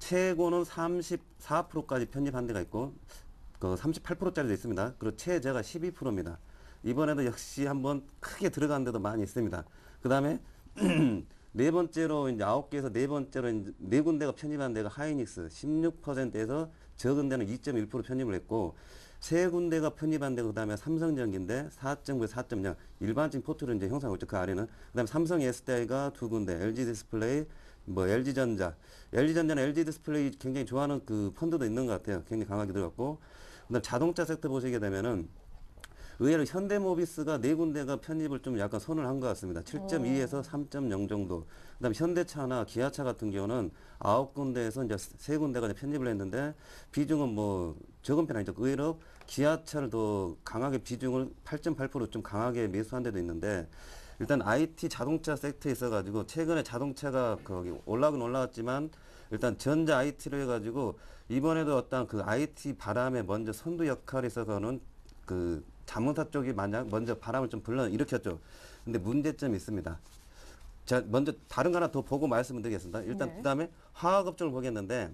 최고는 34%까지 편입한 데가 있고, 그 38%짜리도 있습니다. 그리고 최저가 12%입니다. 이번에도 역시 한번 크게 들어간 데도 많이 있습니다. 그 다음에 네 번째로 이제 9개에서 네 번째로 이제 네 군데가 편입한 데가 하이닉스 16%에서 적은 데는 2.1% 편입을 했고, 세 군데가 편입한 데가 그다음에 삼성전기인데 4.9, 4.0 일반적인 포트를 이제 형성하고 있죠. 그 아래는 그다음에 삼성 SDI가 두 군데, LG 디스플레이, 뭐 LG전자는 LG 디스플레이 굉장히 좋아하는 그 펀드도 있는 것 같아요. 굉장히 강하게 들어갔고, 그다음 자동차 섹터 보시게 되면은 의외로 현대모비스가 네 군데가 편입을 좀 약간 손을 한 것 같습니다. 7.2에서 3.0 정도. 그다음 현대차나 기아차 같은 경우는 9군데에서 이제 세 군데가 편입을 했는데, 비중은 뭐 적은 편 아니죠. 의외로 기아차를 더 강하게 비중을 8.8% 좀 강하게 매수한 데도 있는데, 일단 IT 자동차 섹터에 있어가지고 최근에 자동차가 거기 올라가긴 올라왔지만, 일단 전자 IT를 해가지고 이번에도 어떤 그 IT 바람에 먼저 선두 역할에 있어서는 그 자문사 쪽이 먼저 바람을 좀 일으켰죠. 근데 문제점이 있습니다. 자, 먼저 다른 거 하나 더 보고 말씀을 드리겠습니다. 일단 네. 그다음에 화학업종을 보겠는데,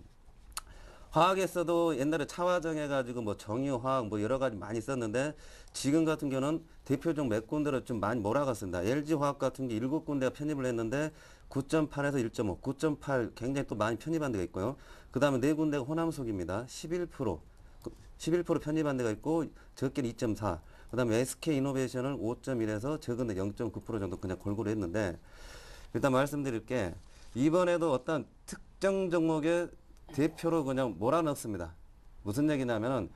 화학에서도 옛날에 차화정 해가지고 뭐 정유화학 뭐 여러 가지 많이 썼는데, 지금 같은 경우는 대표적 몇 군데로 좀 많이 몰아갔습니다. LG화학 같은 게 7군데가 편입을 했는데 9.8에서 1.5, 9.8 굉장히 또 많이 편입한 데가 있고요. 그 다음에 네 군데가 호남속입니다. 11% 편입한 데가 있고, 적게는 2.4. 그 다음에 SK이노베이션은 5.1에서 적은데 0.9% 정도 그냥 골고루 했는데, 일단 말씀드릴 게, 이번에도 어떤 특정 종목의 대표로 그냥 몰아넣습니다. 무슨 얘기냐면은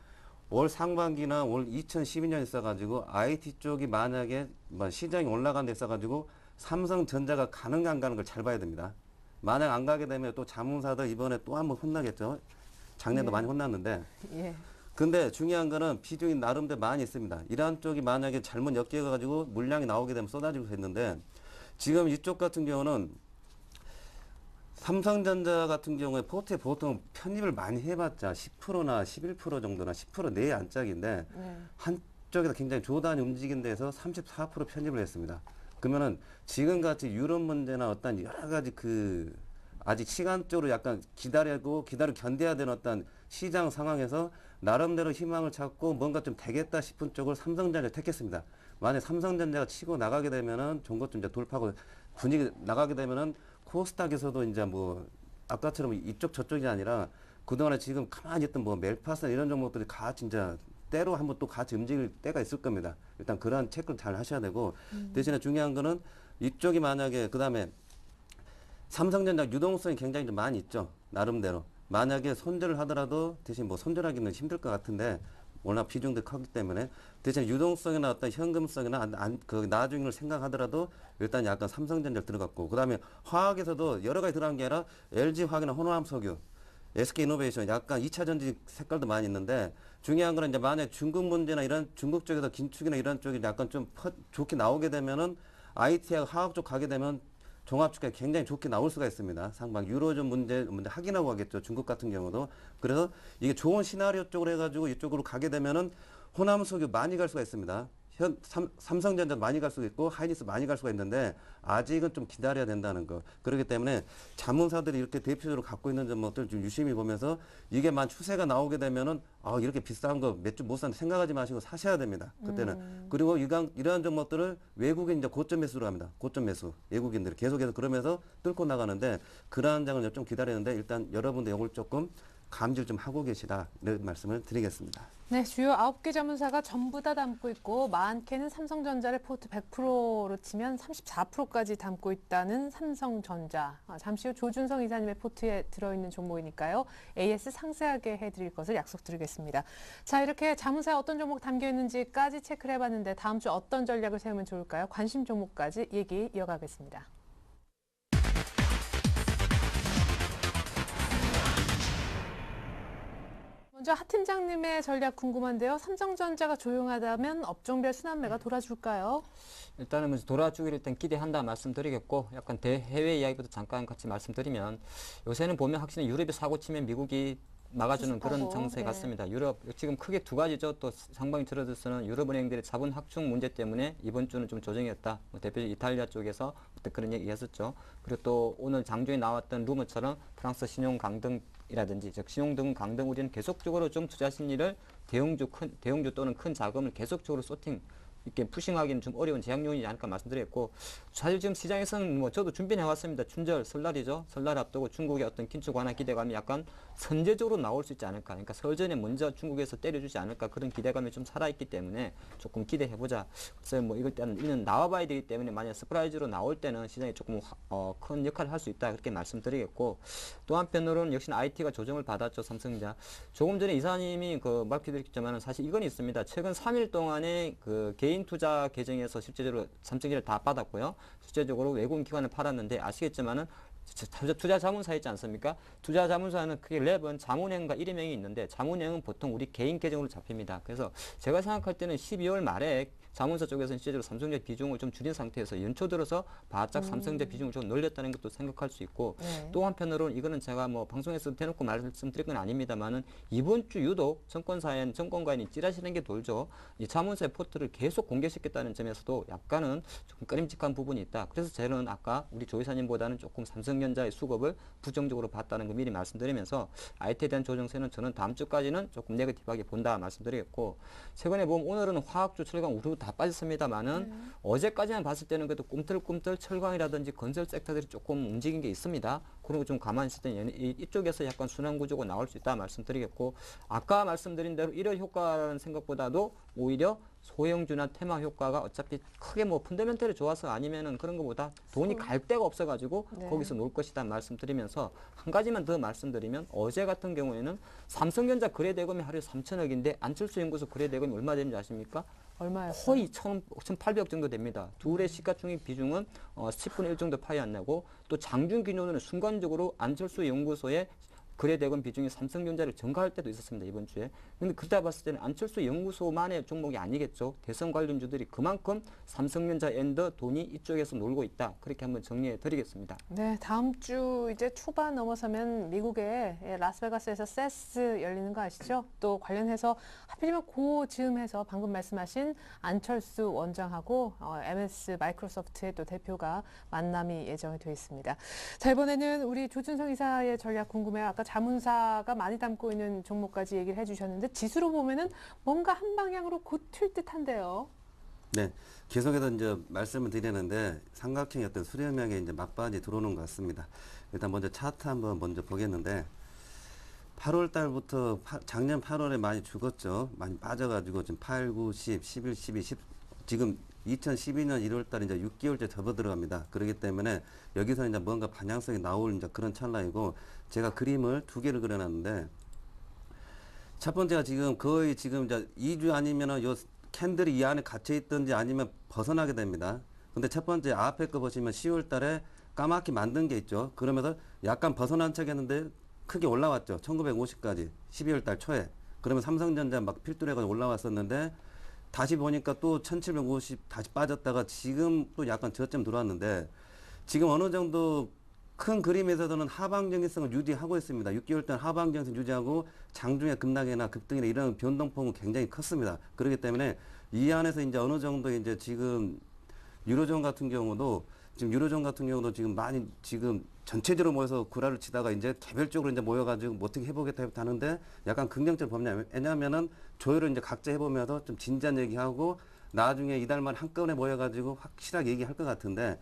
올 상반기나 올 2012년 있어가지고 IT 쪽이 만약에 뭐 시장이 올라간 데 있어가지고 삼성전자가 가는가 안 가는 걸 잘 봐야 됩니다. 만약 안 가게 되면 또 자문사들 이번에 또 한번 혼나겠죠. 작년도 네. 많이 혼났는데. 예. 근데 중요한 거는 비중이 나름대로 많이 있습니다. 이러한 쪽이 만약에 잘못 엮여가지고 물량이 나오게 되면 쏟아지고 했는데, 지금 이쪽 같은 경우는 삼성전자 같은 경우에 포트에 보통 편입을 많이 해봤자 10%나 11% 정도나 10% 내에 안짝인데, 네. 한쪽에서 굉장히 조단이 움직인 데서 34% 편입을 했습니다. 그러면은 지금같이 유럽 문제나 어떤 여러 가지 그 아직 시간적으로 약간 기다려 견뎌야 되는 어떤 시장 상황에서 나름대로 희망을 찾고 뭔가 좀 되겠다 싶은 쪽을 삼성전자를 택했습니다. 만약 삼성전자가 치고 나가게 되면은 종고점 돌파하고 분위기 나가게 되면은 코스닥에서도 이제 뭐 아까처럼 이쪽 저쪽이 아니라 그동안에 지금 가만히 있던 뭐 멜파스나 이런 종목들이 같이 이제 때로 한번 또 같이 움직일 때가 있을 겁니다. 일단 그러한 체크를 잘 하셔야 되고 대신에 중요한 거는 이쪽이 만약에 그다음에 삼성전자 유동성이 굉장히 좀 많이 있죠. 나름대로. 만약에 손절을 하더라도 대신 뭐 손절하기는 힘들 것 같은데 워낙 비중도 크기 때문에 대신 유동성이나 어떤 현금성이나 그 나중을 생각하더라도 일단 약간 삼성전자 들어갔고 그다음에 화학에서도 여러 가지 들어간 게 아니라 LG화학이나 호남석유 SK이노베이션 약간 2차 전지 색깔도 많이 있는데 중요한 거는 이제 만약 중국 문제나 이런 중국 쪽에서 긴축이나 이런 쪽이 약간 좀 좋게 나오게 되면은 IT하고 화학 쪽 가게 되면 종합주가 굉장히 좋게 나올 수가 있습니다. 상방 유로존 문제 확인하고 가겠죠. 중국 같은 경우도. 그래서 이게 좋은 시나리오 쪽으로 해가지고 이쪽으로 가게 되면은 호남석유 많이 갈 수가 있습니다. 삼성전자 많이 갈 수가 있고 하이닉스 많이 갈 수가 있는데 아직은 좀 기다려야 된다는 거. 그렇기 때문에 자문사들이 이렇게 대표적으로 갖고 있는 것들 좀 유심히 보면서 이게 만 추세가 나오게 되면은 아 이렇게 비싼 거 몇 주 못 사는 생각하지 마시고 사셔야 됩니다. 그때는. 그리고 이러한 종목들을 외국인 이제 고점 매수로 합니다. 고점 매수. 외국인들이 계속해서 그러면서 뚫고 나가는데 그러한 장을 좀 기다리는데 일단 여러분들 이걸 조금 감지를 좀 하고 계시다 이런 말씀을 드리겠습니다. 네, 주요 9개 자문사가 전부 다 담고 있고 많게는 삼성전자를 포트 100%로 치면 34%까지 담고 있다는 삼성전자. 잠시 후 조준성 이사님의 포트에 들어있는 종목이니까요. AS 상세하게 해드릴 것을 약속드리겠습니다. 자, 이렇게 자문사에 어떤 종목 담겨 있는지까지 체크를 해봤는데 다음 주 어떤 전략을 세우면 좋을까요? 관심 종목까지 얘기 이어가겠습니다. 먼저 하 팀장님의 전략 궁금한데요. 삼성전자가 조용하다면 업종별 순환매가 돌아줄까요? 일단은 먼저 돌아주기를 일단 기대한다 말씀드리겠고 약간 대해외 이야기부터 잠깐 같이 말씀드리면 요새는 보면 확실히 유럽이 사고 치면 미국이 막아주는 그런 수습하고, 정세 네. 같습니다. 유럽 지금 크게 두 가지죠. 또 상방이 줄어들어서는 유럽은행들의 자본 확충 문제 때문에 이번 주는 좀 조정이었다. 대표적으로 이탈리아 쪽에서 그런 얘기 했었죠. 그리고 또 오늘 장중에 나왔던 루머처럼 프랑스 신용 강등이라든지 즉 신용 등 강등 우리는 계속적으로 좀 투자 심리를 대형주 또는 큰 자금을 계속적으로 이렇게 푸싱하기는 좀 어려운 제약 요인이지 않을까 말씀드렸고 사실 지금 시장에서는 뭐 저도 준비해 왔습니다. 춘절 설날이죠. 설날 앞두고 중국의 어떤 긴축 완화 기대감이 약간 선제적으로 나올 수 있지 않을까. 그러니까 설 전에 먼저 중국에서 때려주지 않을까 그런 기대감이 좀 살아있기 때문에 조금 기대해보자. 그래서 뭐 이걸 때는 이는 나와봐야 되기 때문에 만약 서프라이즈로 나올 때는 시장에 조금 큰 역할을 할 수 있다 그렇게 말씀드리겠고 또 한편으로는 역시나 IT가 조정을 받았죠. 삼성전자. 조금 전에 이사님이 말씀드렸지만 사실 이건 있습니다. 최근 3일 동안에 그 개인 투자 계정에서 실제적으로 삼성전자를 다 받았고요. 실제적으로 외국인 기관을 팔았는데 아시겠지만은 투자 자문사 있지 않습니까? 투자 자문사는 크게 랩은 자문행과 1인명이 있는데 자문행은 보통 우리 개인 계정으로 잡힙니다. 그래서 제가 생각할 때는 12월 말에 자문사 쪽에서는 실제로 삼성전자 비중을 좀 줄인 상태에서 연초 들어서 바짝 삼성전자 비중을 좀 늘렸다는 것도 생각할 수 있고 네. 또 한편으로는 이거는 제가 뭐 방송에서 대놓고 말씀드릴 건 아닙니다만은 이번 주 유독 정권가인이 찌라시는 게 돌죠. 이 자문사의 포트를 계속 공개시켰다는 점에서도 약간은 조금 꺼림칙한 부분이 있다. 그래서 저는 아까 우리 조 이사님보다는 조금 삼성전자의 수급을 부정적으로 봤다는 거 미리 말씀드리면서 IT에 대한 조정세는 저는 다음 주까지는 조금 네거티브하게 본다 말씀드리겠고 최근에 보면 오늘은 화학주, 철강, 우류 다 빠졌습니다만은 어제까지만 봤을 때는 그래도 꿈틀꿈틀 철강이라든지 건설 섹터들이 조금 움직인 게 있습니다. 그리고 좀 가만히 있을 때 이쪽에서 약간 순환 구조가 나올 수 있다 말씀드리겠고 아까 말씀드린 대로 일월 효과라는 생각보다도 오히려 소형주나 테마 효과가 어차피 크게 뭐 펀더멘털이 좋아서 아니면은 그런 것보다 돈이 갈 데가 없어가지고 네. 거기서 놀 것이다 말씀드리면서 한 가지만 더 말씀드리면 어제 같은 경우에는 삼성전자 거래대금이 하루에 3천억인데 안철수 연구소 거래대금이 얼마 되는지 아십니까? 얼마였어요? 거의 1,800억 정도 됩니다. 둘의 시가총액 비중은 10분의 1 정도 파이 안 나고 또 장중 기준으로는 순간적으로 안철수 연구소의 거래대금 비중이 삼성전자를 증가할 때도 있었습니다. 이번 주에. 근데 그때 봤을 때는 안철수 연구소만의 종목이 아니겠죠. 대선 관련주들이 그만큼 삼성전자 앤더 돈이 이쪽에서 놀고 있다. 그렇게 한번 정리해 드리겠습니다. 네, 다음 주 이제 초반 넘어서면 미국의 라스베가스에서 세스 열리는 거 아시죠? 또 관련해서 하필이면 그 즈음해서 방금 말씀하신 안철수 원장하고 MS 마이크로소프트의 또 대표가 만남이 예정이 되어 있습니다. 자, 이번에는 우리 조준성 이사의 전략 궁금해요. 아까 자문사가 많이 담고 있는 종목까지 얘기를 해주셨는데 지수로 보면은 뭔가 한 방향으로 곧 튈 듯한데요. 네, 계속해서 이제 말씀을 드리는데 삼각형의 어떤 수렴형에 이제 막바지 들어오는 것 같습니다. 일단 먼저 차트 한번 먼저 보겠는데 8월 달부터 작년 8월에 많이 죽었죠. 많이 빠져가지고 지금 8, 9, 10, 11, 12, 10 지금 2012년 1월 달 이제 6개월째 접어 들어갑니다. 그렇기 때문에 여기서 이제 뭔가 방향성이 나올 이제 그런 찰나이고 제가 그림을 두 개를 그려놨는데 첫 번째가 지금 거의 지금 이제 2주 아니면은 요 캔들이 이 안에 갇혀 있든지 아니면 벗어나게 됩니다. 근데 첫 번째 앞에 거 보시면 10월 달에 까맣게 만든 게 있죠. 그러면서 약간 벗어난 척 했는데 크게 올라왔죠. 1950까지 12월 달 초에. 그러면 삼성전자 막 필두해가지고 올라왔었는데 다시 보니까 또 1750 다시 빠졌다가 지금 또 약간 저점 들어왔는데 지금 어느 정도 큰 그림에서는 하방 정기성을 유지하고 있습니다. 6개월 동안 하방 정기성 유지하고 장중에 급락이나 급등이나 이런 변동폭은 굉장히 컸습니다. 그렇기 때문에 이 안에서 이제 어느 정도 이제 지금 유로존 같은 경우도 지금 많이 지금 전체적으로 모여서 구라를 치다가 이제 개별적으로 이제 모여가지고 뭐 어떻게 해보겠다 하는데 약간 긍정적으로 보면 왜냐하면은 조율을 이제 각자 해보면서 좀 진지한 얘기하고 나중에 이달 말 한꺼번에 모여가지고 확실하게 얘기할 것 같은데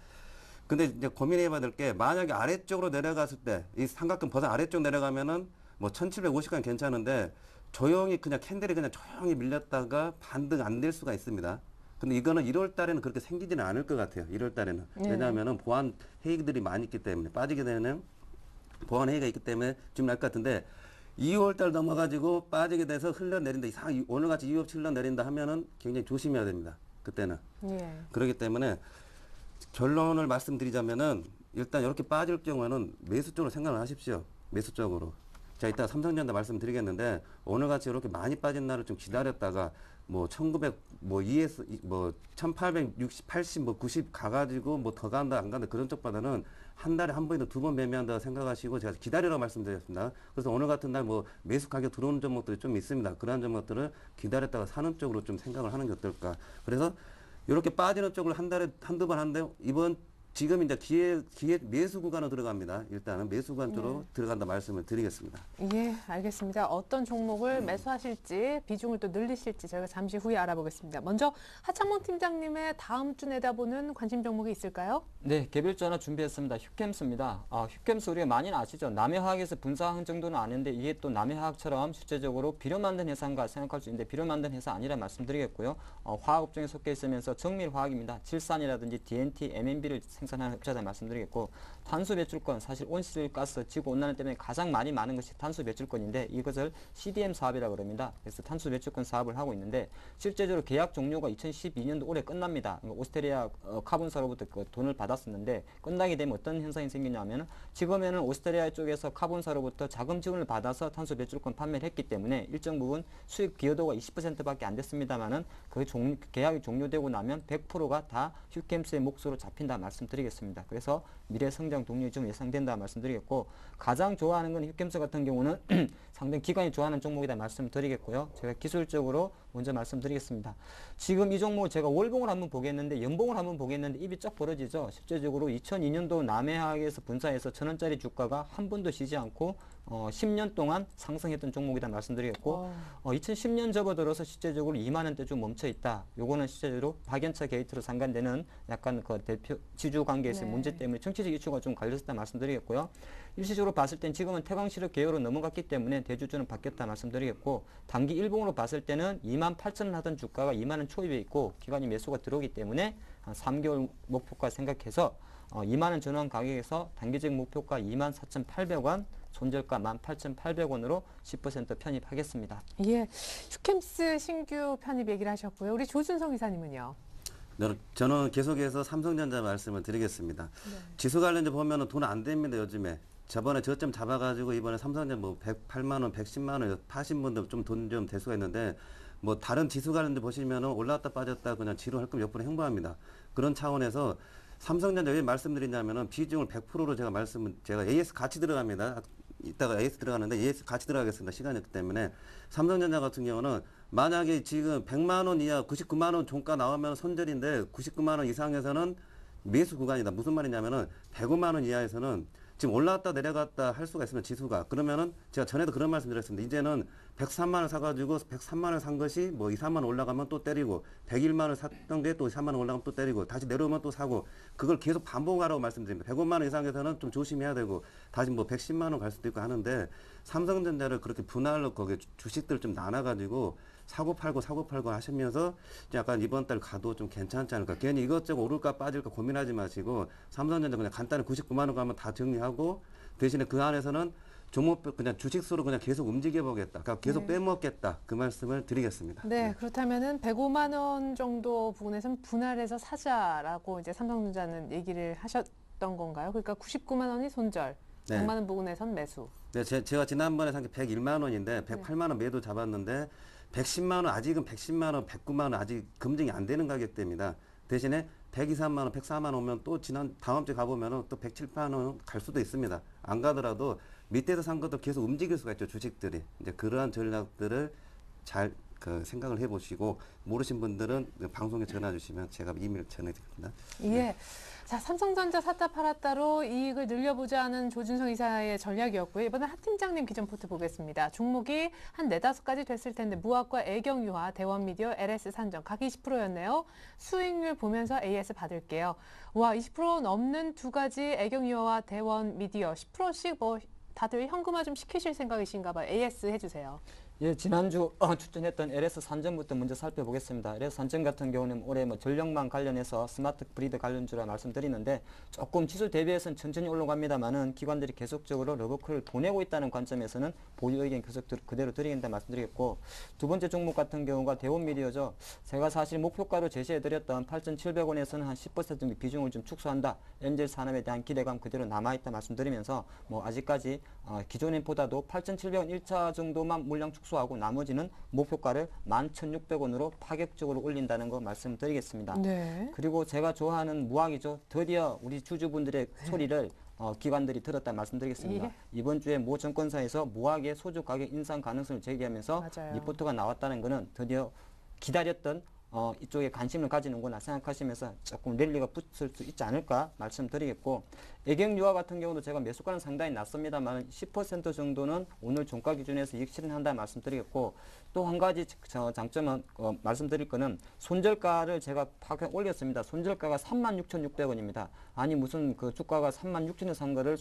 근데 이제 고민해봐야 될 게 만약에 아래쪽으로 내려갔을 때 이 삼각형 버섯 아래쪽 내려가면은 뭐 1750까지 괜찮은데 조용히 그냥 캔들이 그냥 조용히 밀렸다가 반등 안 될 수가 있습니다. 근데 이거는 1월 달에는 그렇게 생기지는 않을 것 같아요. 1월 달에는. 왜냐하면은 보안 회의들이 많이 있기 때문에 빠지게 되는 보안 회의가 있기 때문에 좀 날 것 같은데 2월 달 넘어가지고 빠지게 돼서 흘러내린다. 오늘같이 2월 흘러내린다 하면은 굉장히 조심해야 됩니다. 그때는. 예. 그렇기 때문에 결론을 말씀드리자면은 일단 이렇게 빠질 경우에는 매수 쪽으로 생각을 하십시오. 매수 쪽으로. 자, 이따 삼성전자 말씀드리겠는데 오늘같이 이렇게 많이 빠진 날을 좀 기다렸다가 뭐 1900, 뭐 2에서 뭐 1860, 80, 뭐 90 가가지고 뭐 더 간다 안 간다 그런 쪽보다는 한 달에 한 번이나 두 번 매매한다고 생각하시고 제가 기다리라고 말씀드렸습니다. 그래서 오늘 같은 날 뭐 매수 가격 들어오는 종목들이 좀 있습니다. 그러한 종목들을 기다렸다가 사는 쪽으로 좀 생각을 하는 게 어떨까. 그래서 이렇게 빠지는 쪽을 한 달에 한두 번 하는데 이번 지금 이제 기회 매수 구간으로 들어갑니다. 일단은 매수 구간 쪽으로 들어간다 말씀을 드리겠습니다. 예, 알겠습니다. 어떤 종목을 매수하실지 비중을 또 늘리실지 저희가 잠시 후에 알아보겠습니다. 먼저 하창범 팀장님의 다음 주 내다보는 관심 종목이 있을까요? 네, 개별주 하나 준비했습니다. 휴캠스입니다. 휴캠스 우리가 많이는 아시죠? 남해화학에서 분사한 정도는 아는데 이게 또 남해화학처럼 실제적으로 비료 만든 회사인가 생각할 수 있는데 비료 만든 회사 아니라 말씀드리겠고요. 화학업종에 속해 있으면서 정밀화학입니다. 질산이라든지 DNT, MNB를 생산하는 업체다 말씀드리겠고 탄소 배출권 사실 온실가스 지구 온난화 때문에 가장 많은 것이 탄소 배출권인데 이것을 CDM 사업이라고 그럽니다. 그래서 탄소 배출권 사업을 하고 있는데 실제적으로 계약 종료가 2012년도 올해 끝납니다. 오스트리아 카본사로부터 그 돈을 받았었는데 끝나게 되면 어떤 현상이 생기냐면 지금에는 오스트리아 쪽에서 카본사로부터 자금 지원을 받아서 탄소 배출권 판매를 했기 때문에 일정 부분 수익 기여도가 20%밖에 안 됐습니다만은 그 계약이 종료되고 나면 100%가 다 휴캠스의 몫으로 잡힌다 말씀드리겠습니다. 그래서 미래 성장 동력이 좀 예상된다 말씀드리겠고 가장 좋아하는 건 휴캠스 같은 경우는 상당히 기관이 좋아하는 종목이다 말씀드리겠고요. 제가 기술적으로 먼저 말씀드리겠습니다. 지금 이 종목을 제가 월봉을 한번 보겠는데 연봉을 한번 보겠는데 입이 쫙 벌어지죠. 실제적으로 2002년도 남해화학에서 분사해서 1,000원짜리 주가가 한 번도 쉬지 않고 10년 동안 상승했던 종목이다 말씀드리겠고 2010년 접어들어서 실제적으로 2만 원대 좀 멈춰 있다. 요거는 실제로 박연차 게이트로 상관되는 약간 그 대표 지주 관계에서의 문제 때문에 정치적 이슈가 좀 걸렸다 말씀드리겠고요. 일시적으로 봤을 땐 지금은 태광실업 계열로 넘어갔기 때문에 대주주는 바뀌었다 말씀드리겠고 단기 일봉으로 봤을 때는 28,000원 하던 주가가 2만 원 초입에 있고 기관이 매수가 들어오기 때문에 한 3개월 목표가 생각해서 2만 원 전환 가격에서 단기적 목표가 24,800원 손절가 18,800원으로 10% 편입하겠습니다. 예, 휴캠스 신규 편입 얘기를 하셨고요. 우리 조준성 이사님은요? 저는 계속해서 삼성전자 말씀을 드리겠습니다. 지수 관련주 보면은 돈 안 됩니다, 요즘에. 저번에 저점 잡아가지고 이번에 삼성전자 뭐 108만 원, 110만 원 파신 분들 좀 돈 좀 될 수가 있는데 뭐 다른 지수 관련주 보시면은 올랐다 빠졌다 그냥 지루할 거면 옆으로 행보합니다. 그런 차원에서 삼성전자 왜 말씀드리냐면은 비중을 100%로 제가 AS 같이 들어갑니다. 이따가 AS 들어가는데 AS 같이 들어가겠습니다. 시간이 없기 때문에 삼성전자 같은 경우는 만약에 지금 100만 원 이하 99만 원 종가 나오면 손절인데 99만 원 이상에서는 매수 구간이다. 무슨 말이냐면은 105만 원 이하에서는 지금 올라갔다 내려갔다 할 수가 있으면 지수가 그러면은 제가 전에도 그런 말씀 드렸습니다. 이제는 103만 원 사가지고 103만 원 산 것이 뭐 2, 3만 원 올라가면 또 때리고 101만 원 샀던 게 또 3만 원 올라가면 또 때리고 다시 내려오면 또 사고 그걸 계속 반복하라고 말씀드립니다. 105만 원 이상에서는 좀 조심해야 되고 다시 뭐 110만 원 갈 수도 있고 하는데 삼성전자를 그렇게 분할로 거기 주식들 좀 나눠가지고 사고 팔고 하시면서 약간 이번 달 가도 좀 괜찮지 않을까. 괜히 이것저것 오를까 빠질까 고민하지 마시고 삼성전자 그냥 간단히 99만 원 가면 다 정리하고 대신에 그 안에서는 종목별 그냥 주식수로 그냥 계속 움직여 보겠다. 그러니까 계속 빼먹겠다. 그 말씀을 드리겠습니다. 네, 그렇다면은 105만 원 정도 부분에서는 분할해서 사자라고 이제 삼성전자는 얘기를 하셨던 건가요? 그러니까 99만 원이 손절, 네. 100만 원 부분에선 매수. 네, 제가 지난번에 산 게 101만 원인데 108만 원 매도 잡았는데 110만 원 아직은 110만 원, 109만 원 아직 검증이 안 되는 가격대입니다. 대신에 123만 원, 104만 원 오면 또 다음 주에 가보면은 또 107만 원 갈 수도 있습니다. 안 가더라도 밑에서 산 것도 계속 움직일 수가 있죠, 주식들이. 이제 그러한 전략들을 잘 생각을 해보시고 모르신 분들은 방송에 전화 주시면 제가 이메일 전해드립니다. 예. 자, 삼성전자 샀다 팔았다로 이익을 늘려보자는 조준성 이사의 전략이었고요. 이번엔 하 팀장님 기존포트 보겠습니다. 종목이 한 4-5가지 됐을 텐데 무학과 애경유화, 대원미디어, LS 산정 각 20%였네요. 수익률 보면서 AS 받을게요. 와, 20% 넘는 두 가지 애경유화와 대원미디어 10%씩 뭐 다들 현금화 좀 시키실 생각이신가 봐요. AS 해주세요. 예, 지난주 추천했던 LS 산전부터 먼저 살펴보겠습니다. LS 산전 같은 경우는 올해 뭐 전력망 관련해서 스마트 그리드 관련주라 말씀드리는데 조금 지수 대비해서는 천천히 올라갑니다만은 기관들이 계속적으로 러브콜을 보내고 있다는 관점에서는 보유 의견 계속 그대로 드리겠다 말씀드리겠고 두 번째 종목 같은 경우가 대원미디어죠. 제가 사실 목표가로 제시해드렸던 8,700원에서는 한 10% 정도 비중을 좀 축소한다. 엔젤 산업에 대한 기대감 그대로 남아있다 말씀드리면서 뭐 아직까지 기존보다도 8,700원 1차 정도만 물량 축소하고 나머지는 목표가를 11,600원으로 파격적으로 올린다는 거 말씀드리겠습니다. 네. 그리고 제가 좋아하는 무학이죠. 드디어 우리 주주분들의 소리를 기관들이 들었다 말씀드리겠습니다. 예. 이번 주에 모 증권사에서 무학의 소주 가격 인상 가능성을 제기하면서 맞아요. 리포트가 나왔다는 것은 드디어 기다렸던 이쪽에 관심을 가지는구나 생각하시면서 조금 랠리가 붙을 수 있지 않을까 말씀드리겠고 애경유화 같은 경우도 제가 매수가는 상당히 낮습니다만 10% 정도는 오늘 종가 기준에서 이익 실현한다 말씀드리겠고 또 한 가지 장점은 말씀드릴 거는 손절가를 제가 파악 올렸습니다. 손절가가 36,600원입니다. 아니 무슨 그 주가가 36,000원 산 거를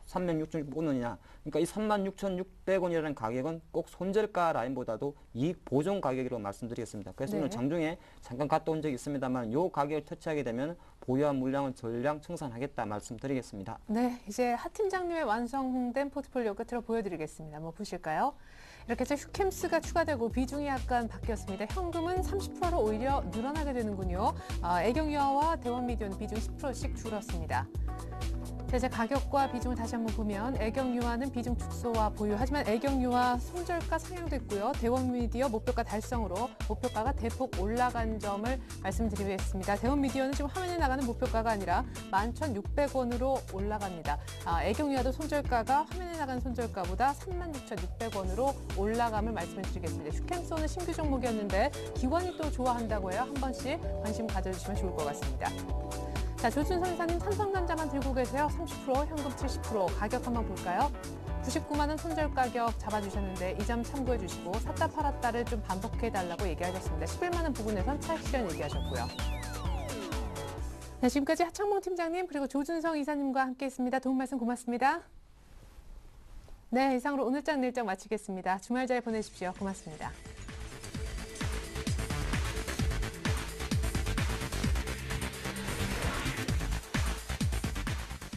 36,600원이냐. 그러니까 이 36,600원이라는 가격은 꼭 손절가 라인보다도 이익 보존 가격으로 말씀드리겠습니다. 그래서 네. 오늘 장중에 잠깐 갔다 온 적이 있습니다만 이 가격을 터치하게 되면 보유한 물량을 전량 청산하겠다 말씀드리겠습니다. 네, 이제 하 팀장님의 완성된 포트폴리오 끝으로 보여드리겠습니다. 한번 보실까요? 이렇게 해서 휴캠스가 추가되고 비중이 약간 바뀌었습니다. 현금은 30%로 오히려 늘어나게 되는군요. 애경유화와 대원미디어는 비중 10%씩 줄었습니다. 자, 이제 가격과 비중을 다시 한번 보면 애경유화는 비중 축소와 보유. 하지만 애경유화 손절가 상향됐고요. 대원미디어 목표가 달성으로 목표가가 대폭 올라간 점을 말씀드리겠습니다. 대원미디어는 지금 화면에 나가는 목표가가 아니라 11,600원으로 올라갑니다. 애경유화도 손절가가 화면에 나가는 손절가보다 36,600원으로 올라감을 말씀을 드리겠습니다. 슈캠소는 신규 종목이었는데 기관이 또 좋아한다고 해요. 한 번씩 관심 가져주시면 좋을 것 같습니다. 자, 조준성 이사님 삼성전자만 들고 계세요. 30%, 현금 70%. 가격 한번 볼까요? 99만 원 손절 가격 잡아주셨는데 이 점 참고해 주시고 샀다 팔았다를 좀 반복해달라고 얘기하셨습니다. 11만 원 부분에선 차익 실현 얘기하셨고요. 네, 지금까지 하창봉 팀장님 그리고 조준성 이사님과 함께했습니다. 도움 말씀 고맙습니다. 네, 이상으로 오늘장 내일장 마치겠습니다. 주말 잘 보내십시오. 고맙습니다.